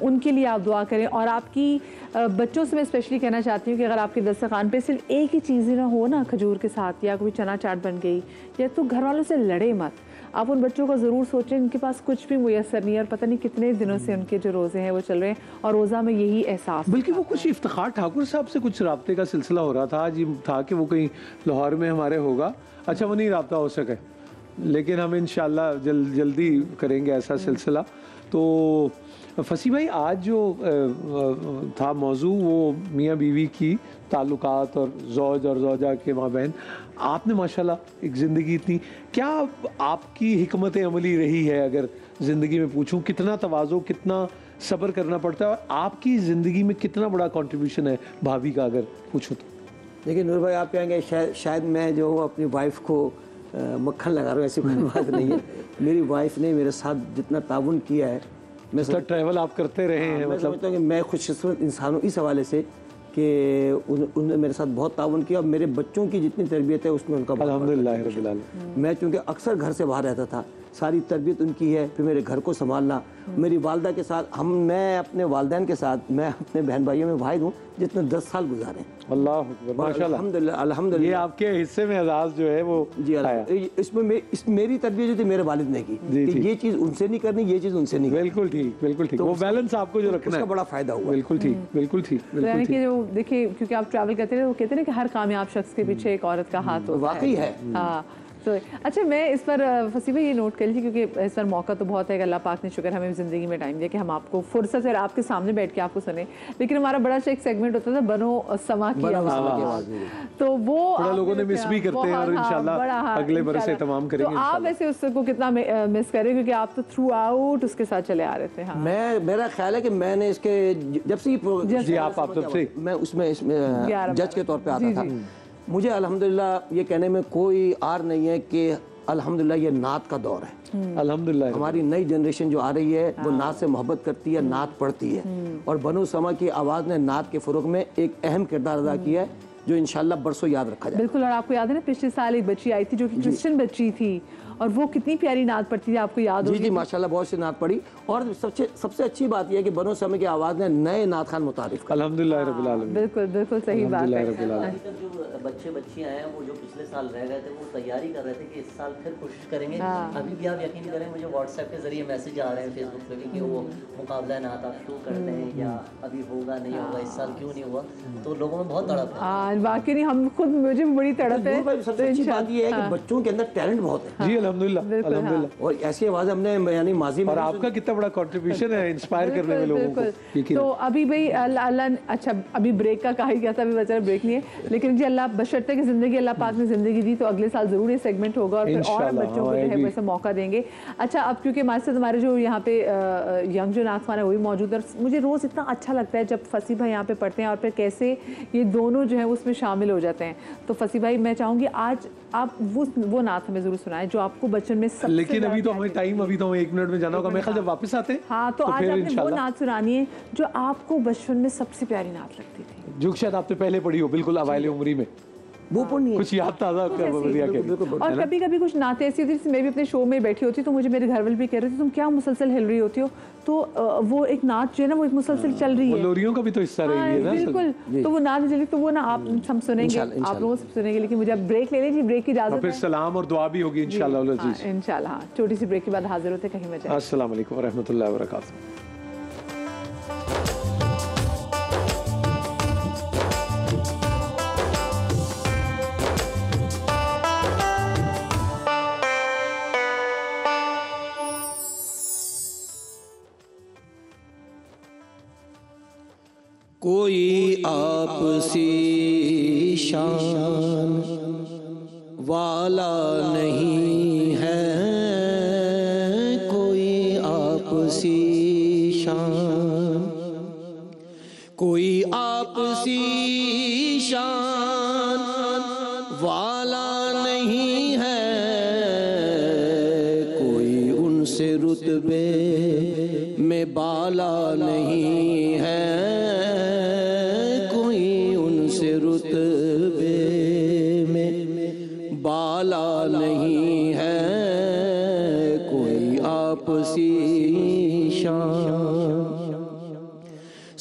ان کے لیے آپ دعا کریں. اور آپ کی بچوں سے میں اسپیشلی کہنا چاہتی ہوں کہ اگر آپ کے دسترخوان پہ صرف ایک ہی چیز نہ ہو نا کھجور کے ساتھ یا کوئی چنا چاٹ بن گئی یا تو گھر والوں سے لڑے مت. آپ ان بچوں کو ضرور سوچیں ان کے پاس کچھ بھی میسر نہیں ہے اور پتہ نہیں کتنے دنوں سے ان کے جو روزے ہیں وہ چل رہے ہیں اور روزہ میں یہی احساس. بلکہ وہ کچھ افتخار ٹھاکر صاحب سے کچھ رابطے کا سلسلہ ہو رہا تھا آج یہ تھا کہ وہ کہیں لاہور میں ہمارے ہوگا. اچھا وہ نہیں رابطہ ہو سکے لیکن ہم انشاءاللہ جلدی کریں گے ایسا سلسلہ. تو فصیح بھائی آج جو تھا موضوع وہ میاں بیوی کی تعلقات اور زوج اور زوجہ کے مابین. آپ نے ماشاءاللہ ایک زندگی اتنی, کیا آپ کی حکمت عملی رہی ہے اگر زندگی میں پوچھوں کتنا تواضع کتنا صبر کرنا پڑتا ہے اور آپ کی زندگی میں کتنا بڑا کنٹریبیوشن ہے بھابھی کا اگر پوچھو تو؟ دیکھیں نور بھائی آپ کہیں گے شاید میں جو ہوں اپنی وائف کو مکھن لگا رہا ہوں, ایسی کوئی بات نہیں ہے. میری وائف نے میرے ساتھ جتنا تعاون کیا ہے, میں ٹریول آپ کرتے رہے ہیں, میں سمجھتا ہوں کہ میں خوش قسمت انسان ہوں اس حوالے سے کہ انہوں نے میرے ساتھ بہت تعاون کیا اور میرے بچوں کی جتنی تربیت ہے اس میں ان کا الحمدللہ رب العالمین. میں چونکہ اکثر گھر سے باہر رہتا تھا, ساری تربیت ان کی ہے, پھر میرے گھر کو سنبھالنا. میری والدہ کے ساتھ میں اپنے والدین کے ساتھ میں اپنے بہن بھائیوں میں واحد ہوں جتنے 10 سال گزارے ہیں. اللہ اکبر ماشاءاللہ الحمدللہ. یہ آپ کے حصے میں اعزاز جو ہے وہ جی اس میں میری تربیت جو تھی میرے والد نے کی کہ یہ چیز ان سے نہیں کرنی, یہ چیز ان سے نہیں کرنی. بالکل ٹھیک بالکل ٹھیک. وہ بیلنس آپ کو جو رکھنا ہے اس کا بڑا فائدہ ہوا. بالکل ٹھیک بالکل ٹھیک. یعنی کہ جو دیکھیے کیونکہ آپ ٹریول کرتے ہیں وہ کہتے ہیں نا کہ ہر کامیاب شخص کے پیچھے ایک عورت کا ہاتھ ہوتا ہے. واقعی ہے. ہاں تو اچھا میں اس پر فصیح بھائی یہ نوٹ کر لیجیے کیونکہ اس پر موقع تو بہت ہے کہ اللہ پاک نے شکر ہمیں زندگی میں ٹائم دیا کہ ہم آپ کو فرصت سے آپ کے سامنے بیٹھ کے آپ کو سنیں. لیکن ہمارا بڑا اچھا ایک سیگمنٹ ہوتا تھا بنو سما کی آواز, تو وہ بڑا لوگوں نے مس بھی کرتے ہیں اور انشاءاللہ اگلے برس اہتمام کریں گے. تو آپ ایسے اس کو کتنا مس کریں کیونکہ آپ تو تھرو آؤٹ اس کے ساتھ چلے آ رہے تھے. میرا خیال ہے کہ میں نے اس کے جب سے جی آپ جب سے میں اس میں جج کے طور پہ آتا تھا, مجھے الحمدللہ یہ کہنے میں کوئی عار نہیں ہے کہ الحمدللہ یہ نعت کا دور ہے. الحمدللہ ہماری نئی جنریشن جو آ رہی ہے وہ نعت سے محبت کرتی ہے, نعت پڑھتی ہے, اور بنو سما کی آواز نے نعت کے فروغ میں ایک اہم کردار ادا کیا ہے جو انشاءاللہ برسوں یاد رکھا جائے. بالکل. اور آپ کو یاد ہے نا پچھلے سال ایک بچی آئی تھی جو کہ کرسچن بچی تھی اور وہ کتنی پیاری نعت پڑھتی تھی, آپ کو یاد ہوگی. جی ماشاءاللہ بہت سی نعت پڑھی. اور سب سے اچھی بات یہ ہے کہ بنو سما کی آواز نے نئے نعت خوان متعارف کیا. الحمدللہ رب العالمین. بالکل بالکل صحیح بات ہے. جو بچے بچیاں ہیں وہ جو پچھلے سال رہ گئے تھے وہ تیاری کر رہے تھے کہ اس سال پھر کوشش کریں گے. ابھی بھی آپ یقین کریں مجھے واٹس ایپ کے ذریعے میسج آ رہے ہیں فیس بک پہ بھی کہ وہ مقابلہ نعت آپ شروع کرتے ہیں یا ابھی ہوگا نہیں ہوگا, اس سال کیوں نہیں ہوا. تو لوگوں میں بہت تڑپ ہے. ہاں واقعی نہیں, ہم خود مجھے بڑی تڑپ ہے. سب سے اچھی بات یہ ہے کہ بچوں کے اندر ٹیلنٹ بہت ہے. جی الحمدللہ الحمدللہ. اور ایسی آواز ہم نے یعنی ماضی میں, اور آپ کا کتنا بڑا کنٹریبیوشن ہے انسپائر کرنے میں لوگوں کو. تو ابھی بھائی اللہ اچھا ابھی بریک کا کہا ہی کیا تھا, ابھی بچہ بریک نہیں ہے, لیکن جی اللہ بشرطے کی زندگی اللہ پاک نے زندگی دی تو اگلے سال ضرور یہ سیگمنٹ ہوگا اور پھر اور بچوں کو جو ہے ویسا موقع دیں گے. اچھا اب کیونکہ ہمارے ساتھ ہمارے جو یہاں پہ ینگ جو نعت خوان ہے وہی موجود ہے, اور مجھے روز اتنا اچھا لگتا ہے جب فصیح بھائی یہاں پہ پڑھتے ہیں اور پھر کیسے یہ دونوں جو ہیں اس میں شامل ہو جاتے ہیں. تو فصیح بھائی میں چاہوں گی آج آپ وہ نعت ہمیں ضرور سنائیں جو آپ کو بچپن میں سب سے, لیکن ابھی تو ہمیں ٹائم, ابھی تو ہمیں 1 منٹ میں جانا ہوگا. میں خیال جب واپس آتے ہیں ہاں تو آج آپ نے وہ نعت سنانی ہے جو آپ کو بچپن میں سب سے پیاری نعت لگتی تھی, جو شاید آپ نے پہلے پڑھی ہو بالکل اوائل عمری میں, وہ پڑھنی ہے کچھ یاد تازہ کر. اور کبھی کبھی کچھ نعتیں ایسی ہوتی, میں بھی اپنے شو میں بیٹھی ہوتی تو مجھے میرے گھر والے بھی کہہ رہے تھے تم کیا مسلسل ہل رہی ہوتی ہو, تو وہ ایک نعت جو ہے نا وہ ایک مسلسل چل رہی ہے. لوریوں کا بھی تو حصہ رہی ہے نا بالکل. تو وہ نعت چلی تو وہ نا آپ ہم سنیں گے, آپ لوگ سب سنیں گے, لیکن مجھے اب بریک لے لیجیے. بریک کی اجازت ہے, پھر سلام اور دعا بھی ہوگی انشاءاللہ. انشاءاللہ ہاں چھوٹی سی بریک کے بعد حاضر ہوتے, کہیں مت جائیں. السلام علیکم ورحمۃ اللہ وبرکاتہ. کوئی آپ سی شان والا نہیں ہے, کوئی آپ سی شان, کوئی آپ سی شان والا نہیں ہے, کوئی ان سے رتبے میں بالا نہیں ہے, رتبے میں بالا نہیں ہے, کوئی آپ سی شان.